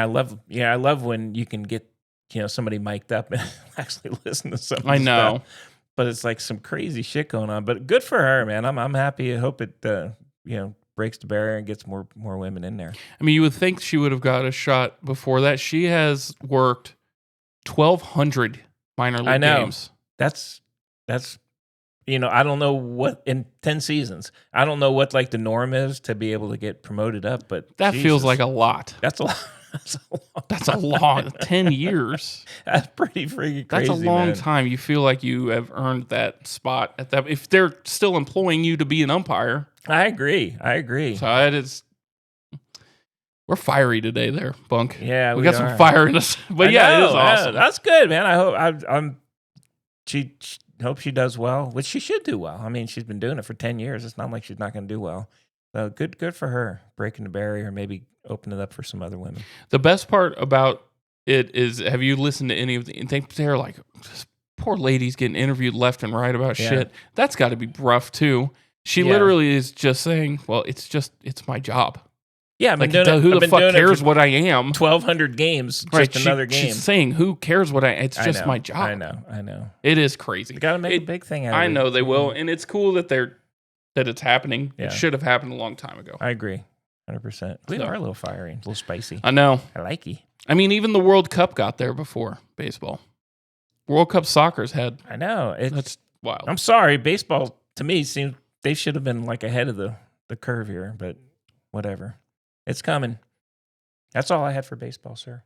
love when you can get somebody mic'd up and actually listen to something. I know, stuff. But it's like some crazy shit going on. But good for her, man. I'm happy. I hope it breaks the barrier and gets more women in there. I mean, you would think she would have got a shot before that. She has worked 1,200 minor league games. That's I don't know what in 10 seasons. I don't know what like the norm is to be able to get promoted up, but that feels like a lot. That's a lot. That's a long 10 years. That's pretty freaking crazy. That's a long time. You feel like you have earned that spot at that. If they're still employing you to be an umpire, I agree. So it is. We're fiery today there, Bunk. Yeah, we got some fire in us. But it is awesome. That's good, man. I hope she hope she does well, which she should do well. I mean, she's been doing it for 10 years. It's not like she's not going to do well. So good for her, breaking the barrier, maybe open it up for some other women. The best part about it is, have you listened to any of they're like, poor ladies getting interviewed left and right about shit. That's got to be rough too. She literally is just saying, well, it's my job. Yeah, like, who the fuck cares what I am? 1,200 games, just another game. She's saying, who cares what it's just my job. I know. It is crazy. They got to make a big thing out of it. I know they will, and it's cool that it's happening. Yeah. It should have happened a long time ago. I agree, 100%. We are a little fiery, a little spicy. I know. I like you. I mean, even the World Cup got there before baseball. World Cup soccer's had. I know. That's wild. I'm sorry. Baseball, to me, seems they should have been like ahead of the curve here, but whatever. It's coming. That's all I had for baseball, sir.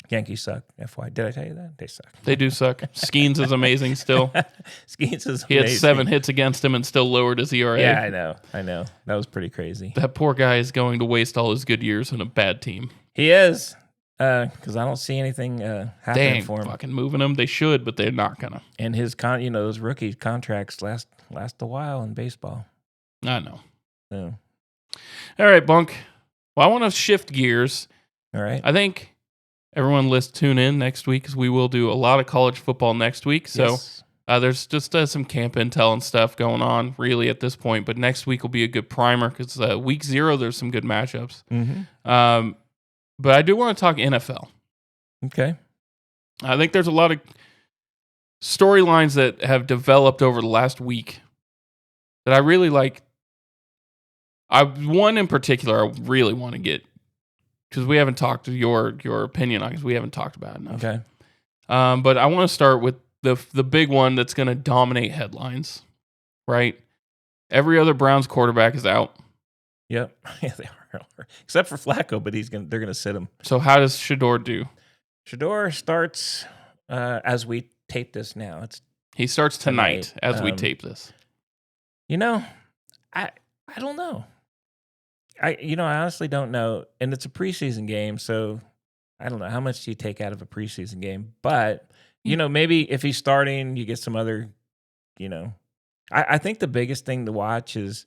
Yankees suck. FY. Did I tell you that? They suck. They do suck. Skeens is amazing still. Skeens is amazing. He had 7 hits against him and still lowered his ERA. Yeah, I know. That was pretty crazy. That poor guy is going to waste all his good years on a bad team. He is. Because I don't see anything happening for him. Fucking moving him. They should, but they're not gonna. And his those rookie contracts last a while in baseball. I know. So. All right, Bunk. Well, I want to shift gears. All right. I think everyone tune in next week because we will do a lot of college football next week. So there's just some camp intel and stuff going on really at this point. But next week will be a good primer because week 0, there's some good matchups. Mm-hmm. But I do want to talk NFL. Okay. I think there's a lot of storylines that have developed over the last week that I really like. One in particular I really want to get because we haven't talked to your opinion on because we haven't talked about it enough. Okay. But I want to start with the big one that's going to dominate headlines, right? Every other Browns quarterback is out. Yep. Yeah, they are. Except for Flacco, but they're gonna sit him. So how does Shador do? Shador starts as we tape this now. He starts tonight as we tape this. I don't know. I honestly don't know. And it's a preseason game, so I don't know how much do you take out of a preseason game. But maybe if he's starting, you get some other. I think the biggest thing to watch is.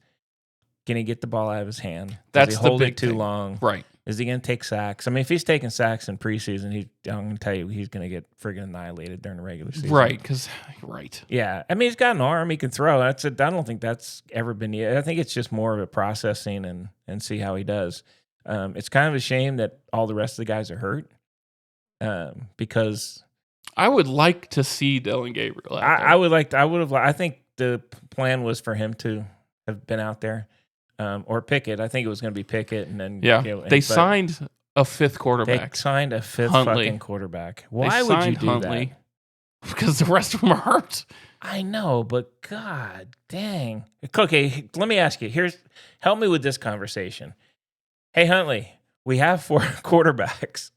Can he get the ball out of his hand? That's the big it too thing. long. Right. Is he going to take sacks? I mean, if he's taking sacks in preseason, I'm going to tell you he's going to get friggin' annihilated during the regular season. Right. Yeah. I mean, he's got an arm he can throw. I don't think that's ever been. I think it's just more of a processing and see how he does. It's kind of a shame that all the rest of the guys are hurt because I would like to see Dylan Gabriel out there. I think the plan was for him to have been out there. Or Pickett. I think it was going to be Pickett, and then they signed a 5th quarterback. They signed a 5th fucking quarterback. Why would you do that? Because the rest of them are hurt. I know, but god dang. Okay, let me ask you. Help me with this conversation. Hey Huntley, we have 4 quarterbacks.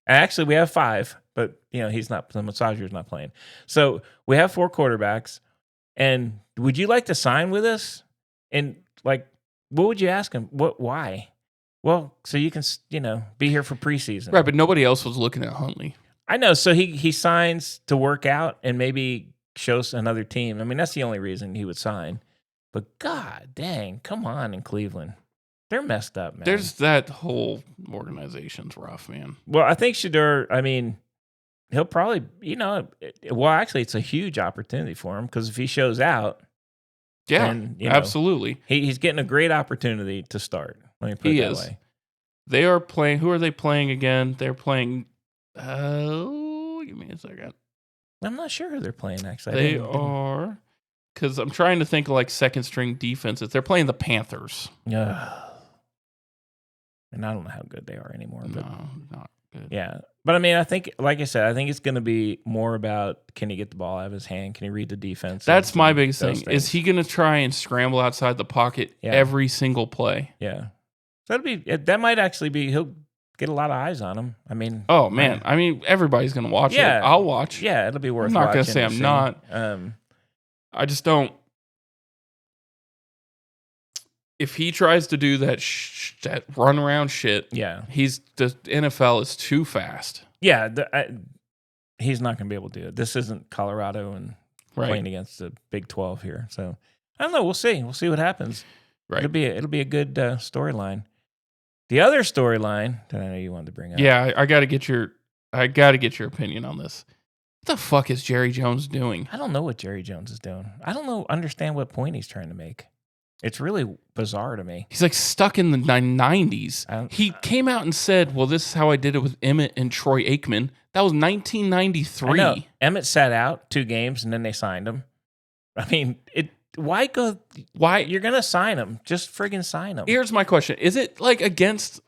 Actually, we have 5, but he's not. The massager's not playing. So we have 4 quarterbacks, and would you like to sign with us? And what would you ask him? Why? Well, so you can, be here for preseason. Right, but nobody else was looking at Huntley. I know. So he signs to work out and maybe shows another team. I mean, that's the only reason he would sign. But god dang, come on in Cleveland. They're messed up, man. There's that whole organization's rough, man. Well, I think Shador, he'll probably, actually it's a huge opportunity for him because if he shows out, yeah, absolutely. He's getting a great opportunity to start. Let me put it that way. They are playing. Who are they playing again? They're playing. Give me a second. I'm not sure who they're playing, actually. They are. Because I'm trying to think of second string defenses. They're playing the Panthers. Yeah. And I don't know how good they are anymore. But no, not good. Yeah. But I think, like I said, I think it's going to be more about can he get the ball out of his hand? Can he read the defense? That's my biggest thing. Is he going to try and scramble outside the pocket every single play? Yeah. So that might actually be, he'll get a lot of eyes on him. Oh, man. Everybody's going to watch it. I'll watch. Yeah, it'll be worth watching. I'm not going to say I'm not. I just don't. if he tries to do that that run around shit, yeah, the NFL is too fast. Yeah, he's not going to be able to do it. This isn't Colorado and playing against the Big 12 here. So I don't know. We'll see. We'll see what happens. Right. It'll be a good storyline. The other storyline that I know you wanted to bring up. Yeah, I got to get your opinion on this. What the fuck is Jerry Jones doing? I don't know what Jerry Jones is doing. I don't understand what point he's trying to make. It's really bizarre to me. He's like stuck in the 90s. He came out and said, well, this is how I did it with Emmett and Troy Aikman. That was 1993. I know. Emmett sat out 2 games and then they signed him. I mean, why go? Why? You're going to sign him. Just friggin' sign him. Here's my question. Is it like against...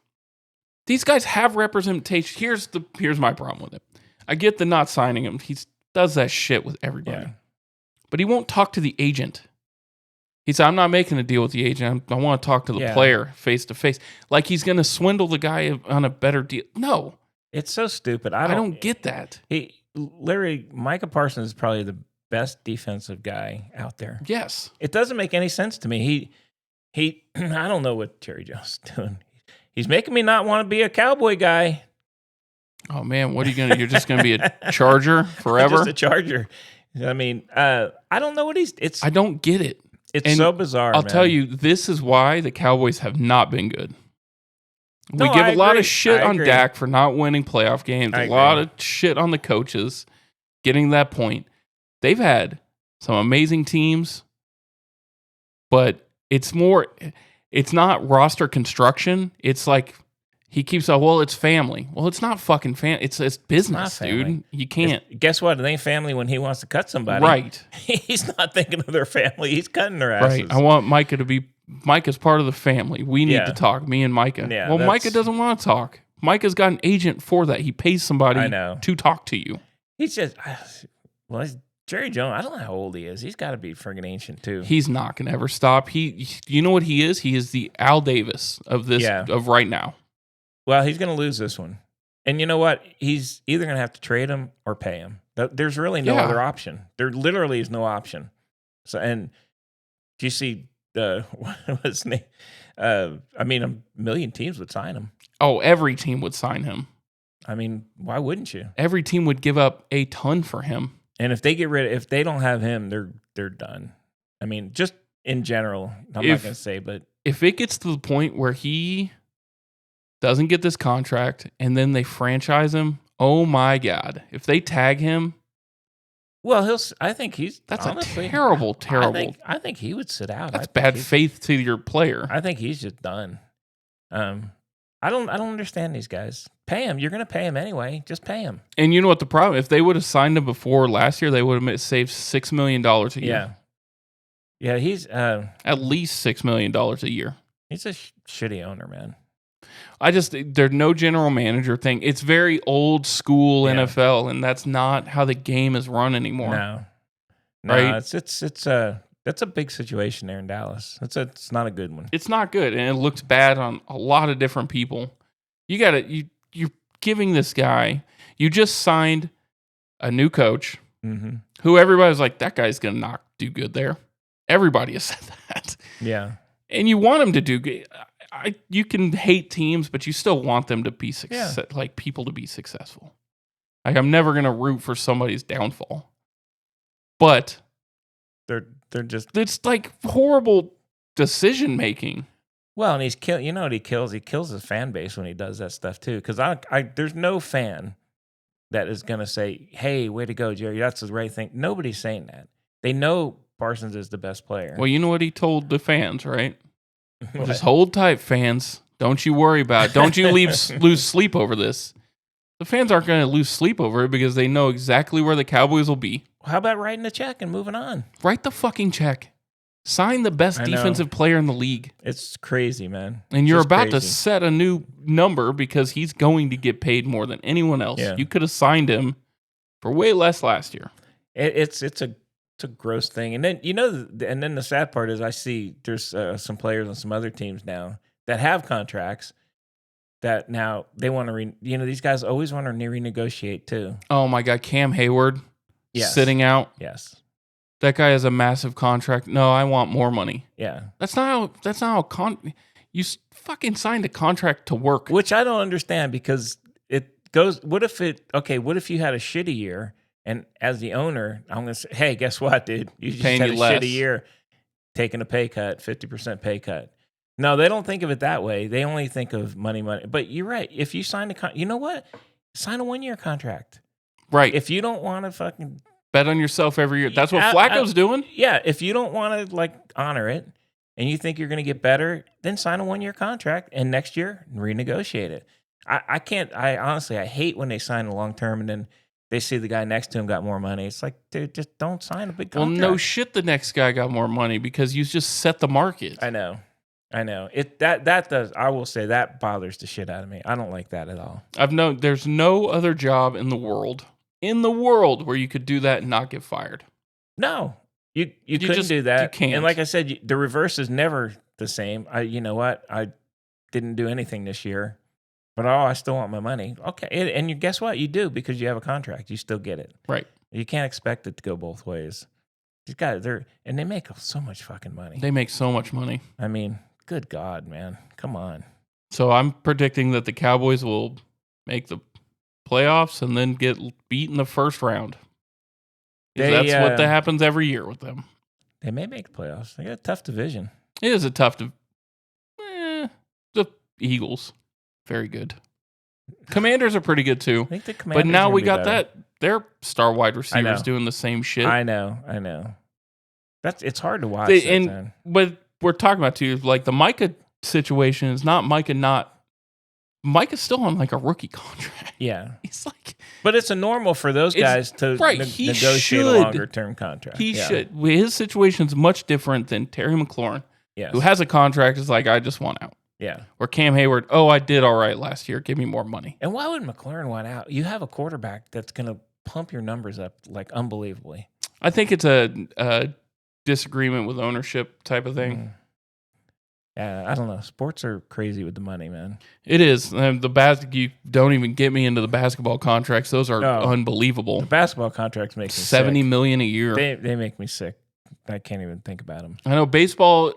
These guys have representation. Here's my problem with it. I get the not signing him. He does that shit with everybody. Yeah. But he won't talk to the agent. He said, I'm not making a deal with the agent. I want to talk to the player face to face. Like he's going to swindle the guy on a better deal. No. It's so stupid. I don't get that. Micah Parsons is probably the best defensive guy out there. Yes. It doesn't make any sense to me. He I don't know what Jerry Jones is doing. He's making me not want to be a Cowboy guy. Oh, man. What are you going to... You're just going to be a Charger forever? Just a Charger. I mean, I don't know what I don't get it. It's so bizarre, I'll tell you, this is why the Cowboys have not been good. We give a lot of shit on Dak for not winning playoff games. A lot of shit on the coaches getting to that point. They've had some amazing teams, but it's not roster construction. It's like he keeps saying, well, it's family. Well, it's not fucking family. It's business, dude. You can't. Guess what? It ain't family when he wants to cut somebody. Right. He's not thinking of their family. He's cutting their asses. Right. I want Micah to be... Micah's part of the family. We need to talk, me and Micah. Yeah, well, Micah doesn't want to talk. Micah's got an agent for that. He pays somebody to talk to you. He's just... Well, Jerry Jones, I don't know how old he is. He's got to be friggin' ancient, too. He's not going to ever stop. You know what he is? He is the Al Davis of this of right now. Well, he's going to lose this one. And you know what? He's either going to have to trade him or pay him. There's really no other option. There literally is no option. So, and do you see what's his name? I mean, a million teams would sign him. Oh, every team would sign him. I mean, why wouldn't you? Every team would give up a ton for him. And if they don't have him, they're done. I mean, just in general, I'm not going to say, but if it gets to the point where he doesn't get this contract and then they franchise him, oh my God. If they tag him. Well, I think that's honestly, a terrible. I think he would sit out. That's bad faith to your player. I think he's just done. I don't understand these guys. Pay him. You're going to pay him anyway. Just pay him. And you know what the problem? If they would have signed him before last year, they would have saved $6 million a year. Yeah, he's at least $6 million a year. He's a shitty owner, man. There's no general manager thing. It's very old school NFL, and that's not how the game is run anymore. No, right? That's a big situation there in Dallas. It's not a good one. It's not good, and it looks bad on a lot of different people. You're giving this guy. You just signed a new coach, who everybody's like, that guy's gonna not do good there. Everybody has said that. Yeah, and you want him to do good. You can hate teams, but you still want them to be like people to be successful. Like I'm never gonna root for somebody's downfall, but it's like horrible decision making. Well, and you know what he kills? He kills his fan base when he does that stuff too. Because there's no fan that is gonna say, "Hey, way to go, Jerry! That's the right thing." Nobody's saying that. They know Parsons is the best player. Well, you know what he told the fans, right? Just hold tight, fans. Don't you worry about it. Don't you lose sleep over this. The fans aren't going to lose sleep over it because they know exactly where the Cowboys will be. How about writing a check and moving on? Write the fucking check. Sign the best defensive player in the league. It's crazy, man. And you're about to set a new number because he's going to get paid more than anyone else. Yeah. You could have signed him for way less last year. It's a gross thing. And then, and then the sad part is I see there's some players on some other teams now that have contracts that now they want to, these guys always want to renegotiate too. Oh my God. Cam Hayward sitting out. Yes. that guy has a massive contract. No, I want more money. Yeah. That's not how you fucking signed a contract to work. Which I don't understand because it goes, what if you had a shitty year and as the owner, I'm going to say, hey, guess what, dude? You just had a shitty year, taking a pay cut, 50% pay cut. No, they don't think of it that way. They only think of money. But you're right. If you sign you know what? Sign a 1-year contract. Right. If you don't want to fucking bet on yourself every year. That's what Flacco's doing. Yeah. If you don't want to like honor it and you think you're going to get better, then sign a 1-year contract and next year renegotiate it. I honestly hate when they sign a long term and then they see the guy next to him got more money. It's like, dude, just don't sign a big contract. Well, no shit, the next guy got more money because you just set the market. I know. That does. I will say that bothers the shit out of me. I don't like that at all. There's no other job in the world where you could do that and not get fired. No, you couldn't do that. You can't. And like I said, the reverse is never the same. You know what? I didn't do anything this year, but I still want my money. Okay, and you guess what? You do because you have a contract. You still get it. Right. You can't expect it to go both ways. These guys, they make so much fucking money. They make so much money. I mean, good God, man. Come on. So I'm predicting that the Cowboys will make the playoffs and then get beat in the first round. That's what happens every year with them. They may make the playoffs. They got a tough division. It is a tough the Eagles, very good. Commanders are pretty good too. I think the Commanders but now we got better. their star wide receivers doing the same shit. I know. It's hard to watch. But we're talking about too, like the Micah situation is not Micah's still on like a rookie contract. Yeah. He's like, but it's a normal for those guys to negotiate a longer term contract. He should. His situation's much different than Terry McLaurin, who has a contract. Is like, I just want out. Yeah. Or Cam Hayward. Oh, I did all right last year. Give me more money. And why would McLaurin want out? You have a quarterback that's going to pump your numbers up like unbelievably. I think it's a disagreement with ownership type of thing. Yeah, I don't know. Sports are crazy with the money, man. It is. You don't even get me into the basketball contracts. Those are unbelievable. The basketball contracts make me $70 sick. million a year. They make me sick. I can't even think about them. I know baseball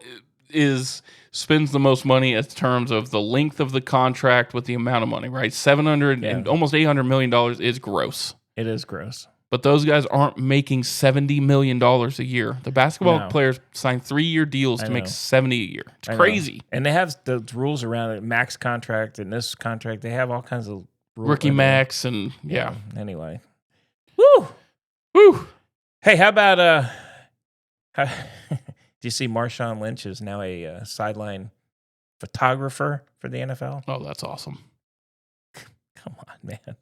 spends the most money in terms of the length of the contract with the amount of money, right? $700 and almost $800 million is gross. It is gross. But those guys aren't making $70 million a year. The basketball players sign 3-year deals to make $70 a year. It's crazy. And they have the rules around it, max contract and this contract. They have all kinds of rules. Rookie max and Anyway. Woo! Hey, how about do you see Marshawn Lynch is now a sideline photographer for the NFL? Oh, that's awesome. Come on, man.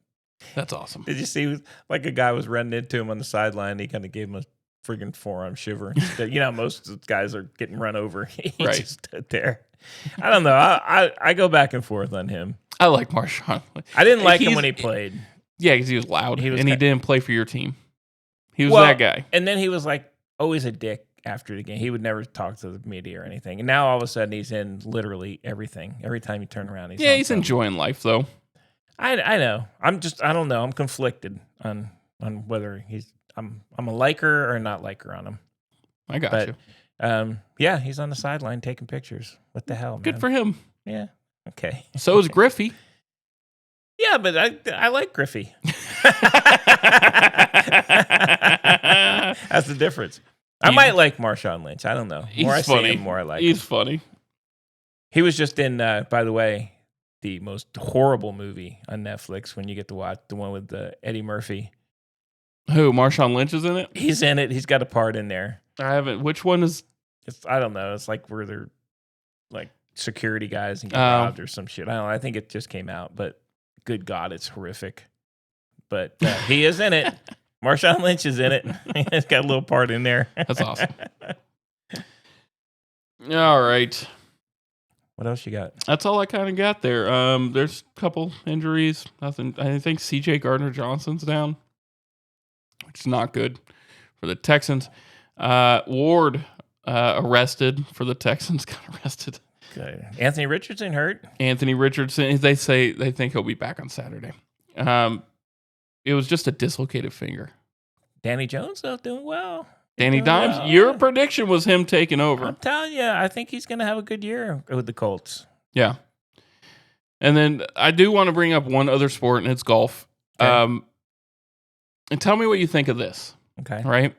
That's awesome. Did you see, like, a guy was running into him on the sideline? He kind of gave him a friggin' forearm shiver. Most guys are getting run over. He just stood there. I don't know. I go back and forth on him. I like Marshawn. I didn't like him when he played. Yeah, because he was loud, he didn't play for your team. He was that guy. And then he was, like, always a dick after the game. He would never talk to the media or anything. And now all of a sudden he's in literally everything. Every time you turn around, he's enjoying life, though. I know. I don't know. I'm conflicted on whether I'm a liker or not liker on him. I got you. Yeah, he's on the sideline taking pictures. What the hell, man? Good for him. Yeah. Okay. So is Griffey. Yeah, but I like Griffey. That's the difference. I might like Marshawn Lynch. I don't know. The more I see him, more I like him. He's funny. He was just in, by the way, the most horrible movie on Netflix when you get to watch the one with Eddie Murphy. Who? Marshawn Lynch is in it? He's in it. He's got a part in there. I haven't. Which one is? I don't know. It's like where they're like security guys and get robbed or some shit. I don't know. I think it just came out, but good God, it's horrific. But he is in it. Marshawn Lynch is in it. He's got a little part in there. That's awesome. All right. What else you got? That's all I kind of got there. There's a couple injuries. Nothing. I think C.J. Gardner-Johnson's down, which is not good for the Texans. Ward arrested for the Texans. Got arrested. Okay. Anthony Richardson hurt. Anthony Richardson. They think he'll be back on Saturday. It was just a dislocated finger. Danny Jones though doing well. Danny Dimes, your prediction was him taking over. I'm telling you, I think he's going to have a good year with the Colts. Yeah. And then I do want to bring up one other sport, and it's golf. Okay. And tell me what you think of this. Okay. Right?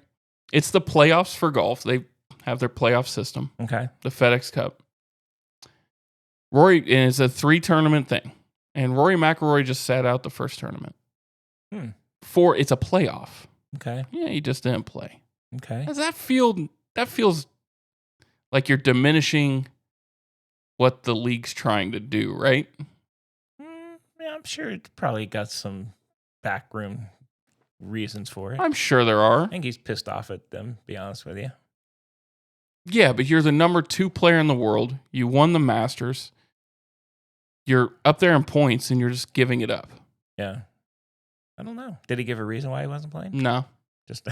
It's the playoffs for golf. They have their playoff system. Okay. The FedEx Cup. Rory, and it's a 3-tournament thing. And Rory McIlroy just sat out the first tournament. It's a playoff. Okay. Yeah, he just didn't play. Okay. Does that feels like you're diminishing what the league's trying to do, right? Yeah, I'm sure it's probably got some backroom reasons for it. I'm sure there are. I think he's pissed off at them, to be honest with you. Yeah, but you're the number 2 player in the world. You won the Masters. You're up there in points, and you're just giving it up. Yeah. I don't know. Did he give a reason why he wasn't playing? No. Just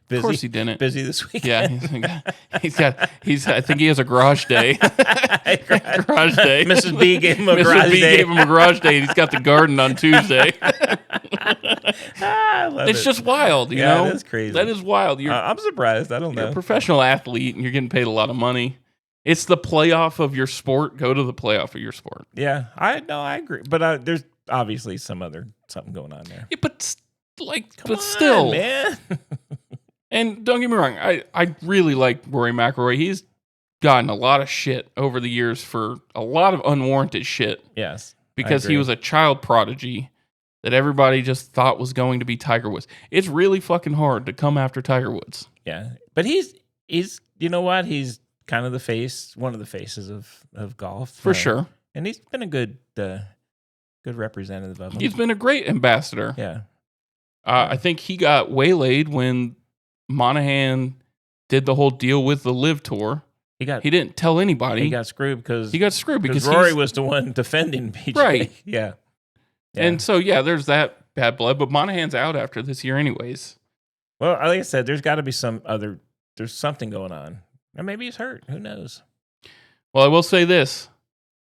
busy. Of course he didn't. Busy this week. Yeah, I think he has a garage day. Garage day. Mrs. B gave him a garage day. Gave him a garage day, and he's got the garden on Tuesday. It's just wild, you know? That is crazy. That is wild. I'm surprised. I don't know. You're a professional athlete, and you're getting paid a lot of money. It's the playoff of your sport. Go to the playoff of your sport. Yeah, I agree. But there's obviously something going on there. Yeah, but Come still, on, man. And don't get me wrong, I really like Rory McIlroy. He's gotten a lot of shit over the years for a lot of unwarranted shit. Yes, because he was a child prodigy that everybody just thought was going to be Tiger Woods. It's really fucking hard to come after Tiger Woods. Yeah, but he's you know what? He's kind of one of the faces of golf for sure, and he's been a good representative of him. He's been a great ambassador. Yeah. I think he got waylaid when Monahan did the whole deal with the Live Tour. He didn't tell anybody. He got screwed because Rory was the one defending PJ. Right. Yeah. And so, there's that bad blood. But Monahan's out after this year anyways. Well, like I said, there's got to be there's something going on. Or maybe he's hurt. Who knows? Well, I will say this.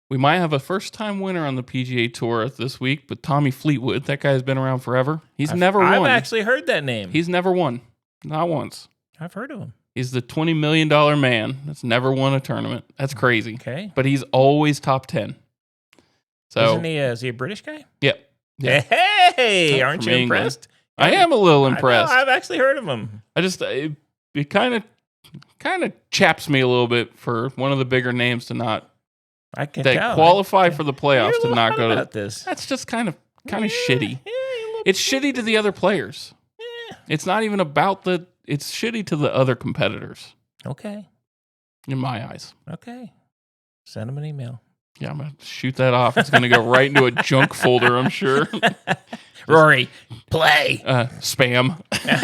We might have a first-time winner on the PGA Tour this week, but Tommy Fleetwood, that guy's been around forever. He's never won. I've actually heard that name. He's never won. Not once. I've heard of him. He's the $20 million man that's never won a tournament. That's crazy. Okay. But he's always top 10. So, is he a British guy? Yep. Yeah. Hey, aren't you impressed? I am a little impressed. I've actually heard of him. I just, it kind of chaps me a little bit for one of the bigger names to not qualify for the playoffs to not go to this. That's just kind of shitty. It's shitty to the other players. It's not even about it's shitty to the other competitors. Okay. In my eyes. Okay. Send them an email. Yeah, I'm going to shoot that off. It's going to go right into a junk folder, I'm sure. Rory, play. Spam.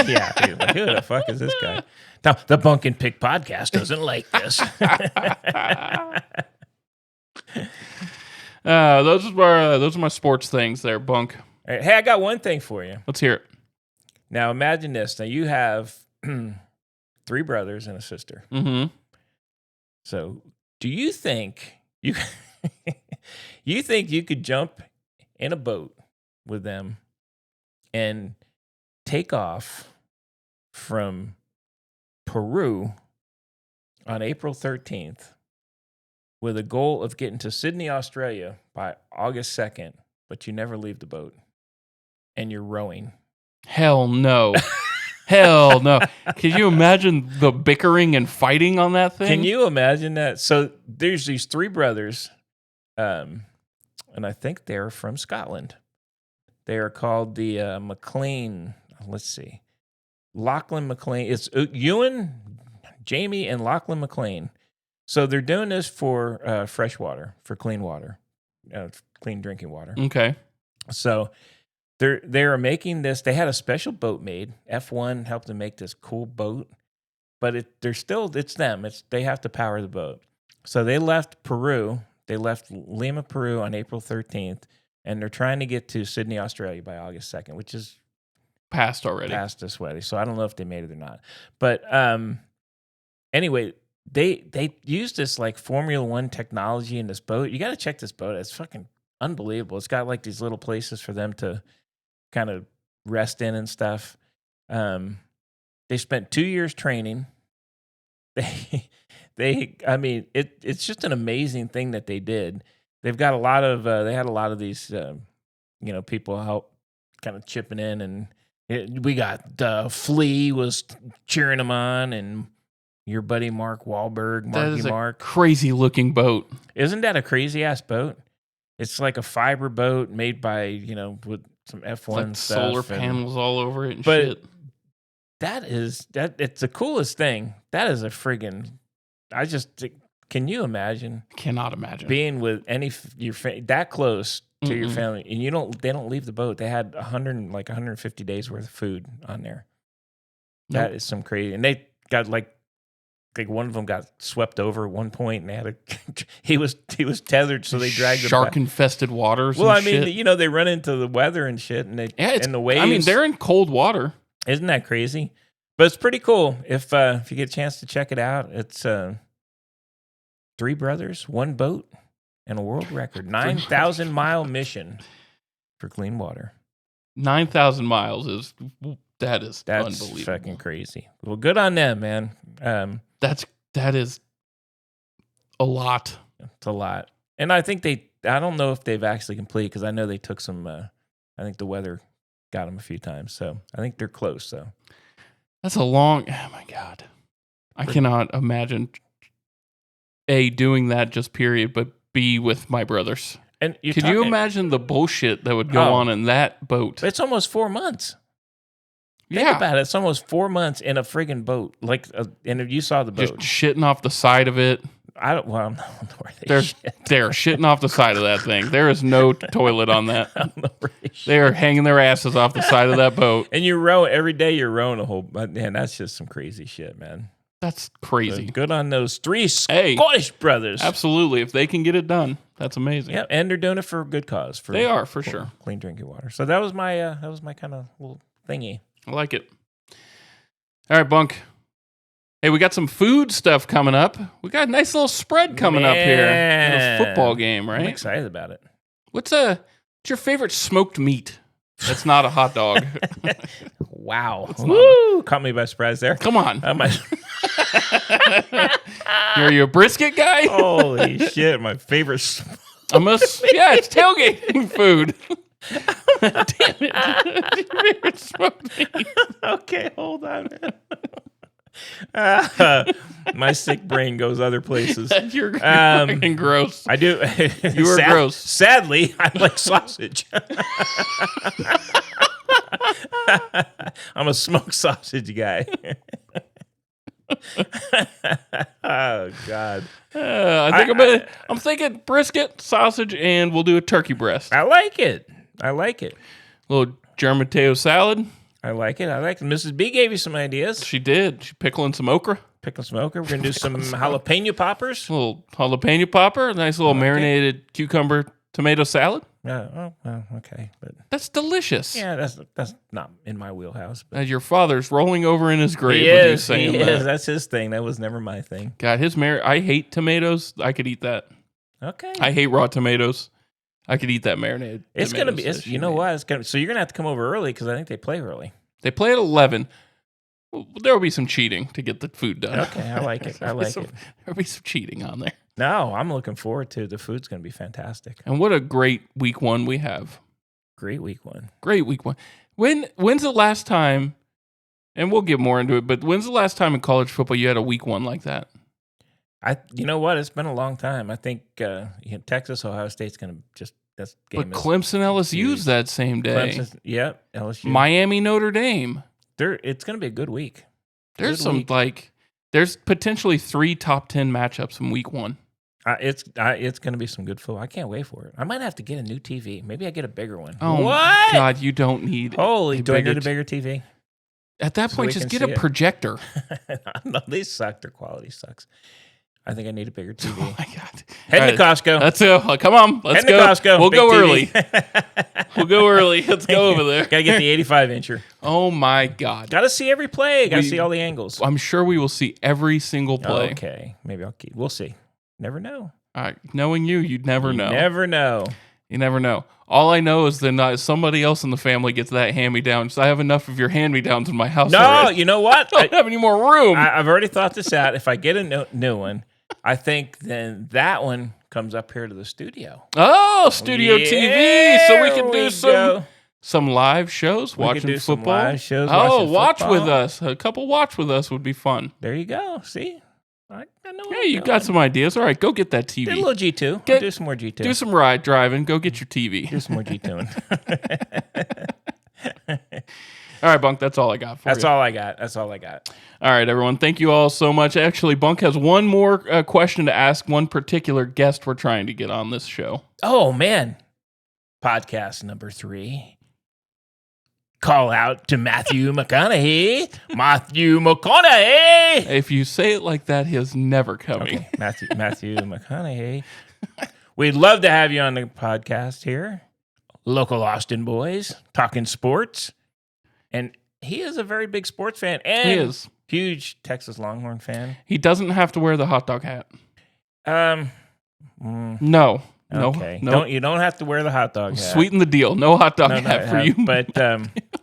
Yeah. Dude, who the fuck is this guy? Now, the Bunk and Pick podcast doesn't like this. Those are my sports things there, Bunk. Right, hey, I got one thing for you. Let's hear it. Now, imagine this. Now, you have 3 brothers and a sister. Mm-hmm. So, do you think you could jump in a boat with them and take off from Peru on April 13th with a goal of getting to Sydney, Australia by August 2nd, but you never leave the boat and you're rowing? Hell no. Hell no. Can you imagine the bickering and fighting on that thing? Can you imagine that? So there's these 3 brothers, and I think they're from Scotland. They are called the McLean. Let's see. Lachlan McLean. It's Ewan, Jamie, and Lachlan McLean. So they're doing this for fresh water, for clean water, clean drinking water. Okay. So they're making this. They had a special boat made. F1 helped them make this cool boat, but it's them. They have to power the boat. So they left Peru. They left Lima, Peru on April 13th, and they're trying to get to Sydney, Australia by August 2nd, which is passed already. Passed us already. So I don't know if they made it or not. But anyway, they used this like Formula One technology in this boat. You got to check this boat. It's fucking unbelievable. It's got like these little places for them to kind of rest in and stuff. They They spent 2 years training. I mean, it's just an amazing thing that they did. They've got a lot of, they had a lot of these, people help kind of chipping in, and we got Flea was cheering them on, and your buddy Mark Wahlberg, Marky crazy looking boat. Isn't that a crazy ass boat? It's like a fiber boat made by, with some F1 like stuff. Solar panels all over it and but shit. It's the coolest thing. That is a friggin', can you imagine? Cannot imagine. Being with that close to your family, and they don't leave the boat. They had 150 days worth of food on there. That is some crazy. And they got like one of them got swept over at one point, and they had he was tethered, so they dragged him shark infested waters. Well, and shit. They run into the weather and shit, and and the waves. I mean, they're in cold water. Isn't that crazy? But it's pretty cool. If you get a chance to check it out, it's 3 brothers, 1 boat, and a world record 9,000-mile mission for clean water. 9,000 miles is unbelievable. Fucking crazy. Well, good on them, man. That is a lot. It's a lot, and I think I don't know if they've actually completed, because I know they took some. I think the weather got them a few times, so I think they're close. So that's a long. Oh my god, I cannot imagine doing that just period, but B with my brothers. And could you imagine the bullshit that would go on in that boat? It's almost 4 months. Think about it. It's almost 4 months in a friggin' boat. And if you saw the boat, just shitting off the side of it. I don't know where they're shitting off the side of that thing. There is no toilet on that. I don't know where they are hanging their asses off the side of that boat. And you row every day. You're rowing a whole. Man, that's just some crazy shit, man. That's crazy. So good on those 3 Scottish brothers. Absolutely. If they can get it done, that's amazing. Yeah, and they're doing it for a good cause. They are, for sure. Clean drinking water. So that was my kind of little thingy. I like it. All right, Bunk. Hey, we got some food stuff coming up. We got a nice little spread coming up here. A football game, right? I'm excited about it. What's your favorite smoked meat? That's not a hot dog. Wow. Woo! Caught me by surprise there. Come on. You're a brisket guy? Holy shit, my favorite. It's tailgating food. Damn it. Your favorite smoked meat. Okay, hold on, man. My sick brain goes other places. You're fucking gross. I do. You are gross. Sadly, I like sausage. I'm a smoked sausage guy. Oh God! I'm thinking brisket, sausage, and we'll do a turkey breast. I like it. A little German potato salad. I like it. Mrs. B gave you some ideas. She did. She pickling some okra. We're gonna do some jalapeno poppers. A little jalapeno popper. A nice little marinated cucumber tomato salad. Okay, but that's delicious. Yeah, that's not in my wheelhouse. As your father's rolling over in his grave with you saying that. That's his thing. That was never my thing. God, I hate tomatoes. I could eat that. Okay. I hate raw tomatoes. I could eat that marinated. It's gonna be. You know what? So you're gonna have to come over early, because I think they play early. They play at 11. There will be some cheating to get the food done. Okay, I like it. There'll be some cheating on there. No, I'm looking forward to it. The food's going to be fantastic. And what a great week 1 we have. Great week 1. Great week 1. When's the last time, and we'll get more into it, but when's the last time in college football you had a week 1 like that? You know what? It's been a long time. I think Texas, Ohio State's going to just, that's game. But Clemson, LSU's that same day. Yep, LSU. Miami, Notre Dame. It's going to be a good week. There's there's potentially 3 top 10 matchups in week 1. It's going to be some good football. I can't wait for it. I might have to get a new TV. Maybe I get a bigger one. Oh, what? God, you don't need. Holy, do I need a bigger TV? At that point, just get a projector. No, they suck. Their quality sucks. I think I need a bigger TV. Oh my God! Head to Costco. Let's go. Come on. Let's go. Costco. We'll go TV. Early. We'll go early. Let's go over there. Gotta get the 85-incher. Oh my God! Gotta see every play. Gotta see all the angles. I'm sure we will see every single play. Okay, maybe I'll keep. We'll see. Never know. Knowing you, you'd never know. Never know. You never know. All I know is that somebody else in the family gets that hand-me-down, so I have enough of your hand-me-downs in my house already. You know what? I don't have any more room. I've already thought this out. If I get a new one, I think then that one comes up here to the studio. Oh, studio TV, so we can do some live shows, watching football. Some live shows, watch with us. A couple watch with us would be fun. There you go. See? I know hey, you got some ideas. All right, go get that TV. Do a little G2. Do some more G2. Do some ride driving. Go get your TV. Do some more G2. All right, Bunk, that's all I got for you. That's all I got. All right, everyone. Thank you all so much. Actually, Bunk has one more question to ask one particular guest we're trying to get on this show. Oh, man. Podcast number 3. Call out to Matthew McConaughey. Matthew McConaughey. If you say it like that, he is never coming. Okay. Matthew McConaughey. We'd love to have you on the podcast here. Local Austin boys, talking sports. And he is a very big sports fan. And he is. Huge Texas Longhorn fan. He doesn't have to wear the hot dog hat. No. Okay. No. You don't have to wear the hot dog hat. Sweeten the deal. No hot dog hat for you. But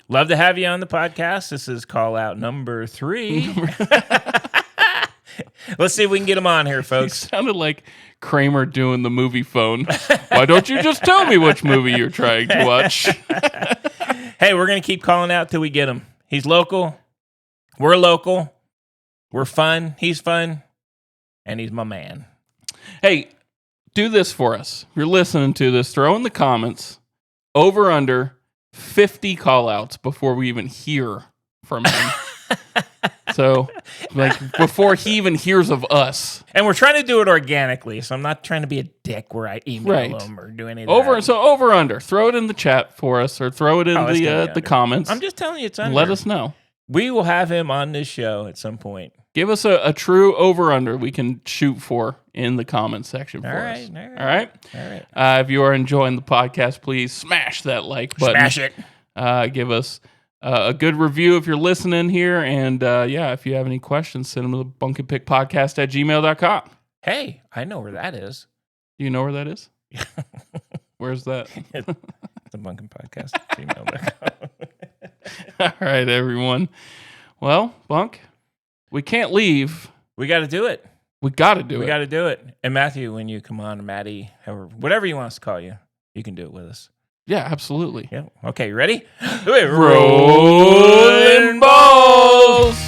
love to have you on the podcast. This is call out number 3. Let's see if we can get him on here, folks. He sounded like Kramer doing the movie phone. Why don't you just tell me which movie you're trying to watch? Hey, we're going to keep calling out till we get him. He's local. We're local. We're fun. He's fun. And he's my man. Hey, do this for us. If you're listening to this, throw in the comments over under 50 call-outs before we even hear from him. So, before he even hears of us. And we're trying to do it organically, so I'm not trying to be a dick where I email him or do anything. Over under. Throw it in the chat for us or throw it in the comments. I'm just telling you it's under. Let us know. We will have him on this show at some point. Give us a true over-under we can shoot for in the comment section for us. All right? If you are enjoying the podcast, please smash that like button. Smash it. Give us a good review if you're listening here. And if you have any questions, send them to the bunkandpickpodcast@gmail.com. Hey, I know where that is. Do you know where that is? Where's that? The bunkandpodcast@gmail.com. All right, everyone. Well, Bunk, we can't leave. We got to do it. We got to do it. We got to do it. And Matthew, when you come on, or Maddie, whatever you want us to call you, you can do it with us. Yeah, absolutely. Yeah. Okay, you ready? Rolling balls.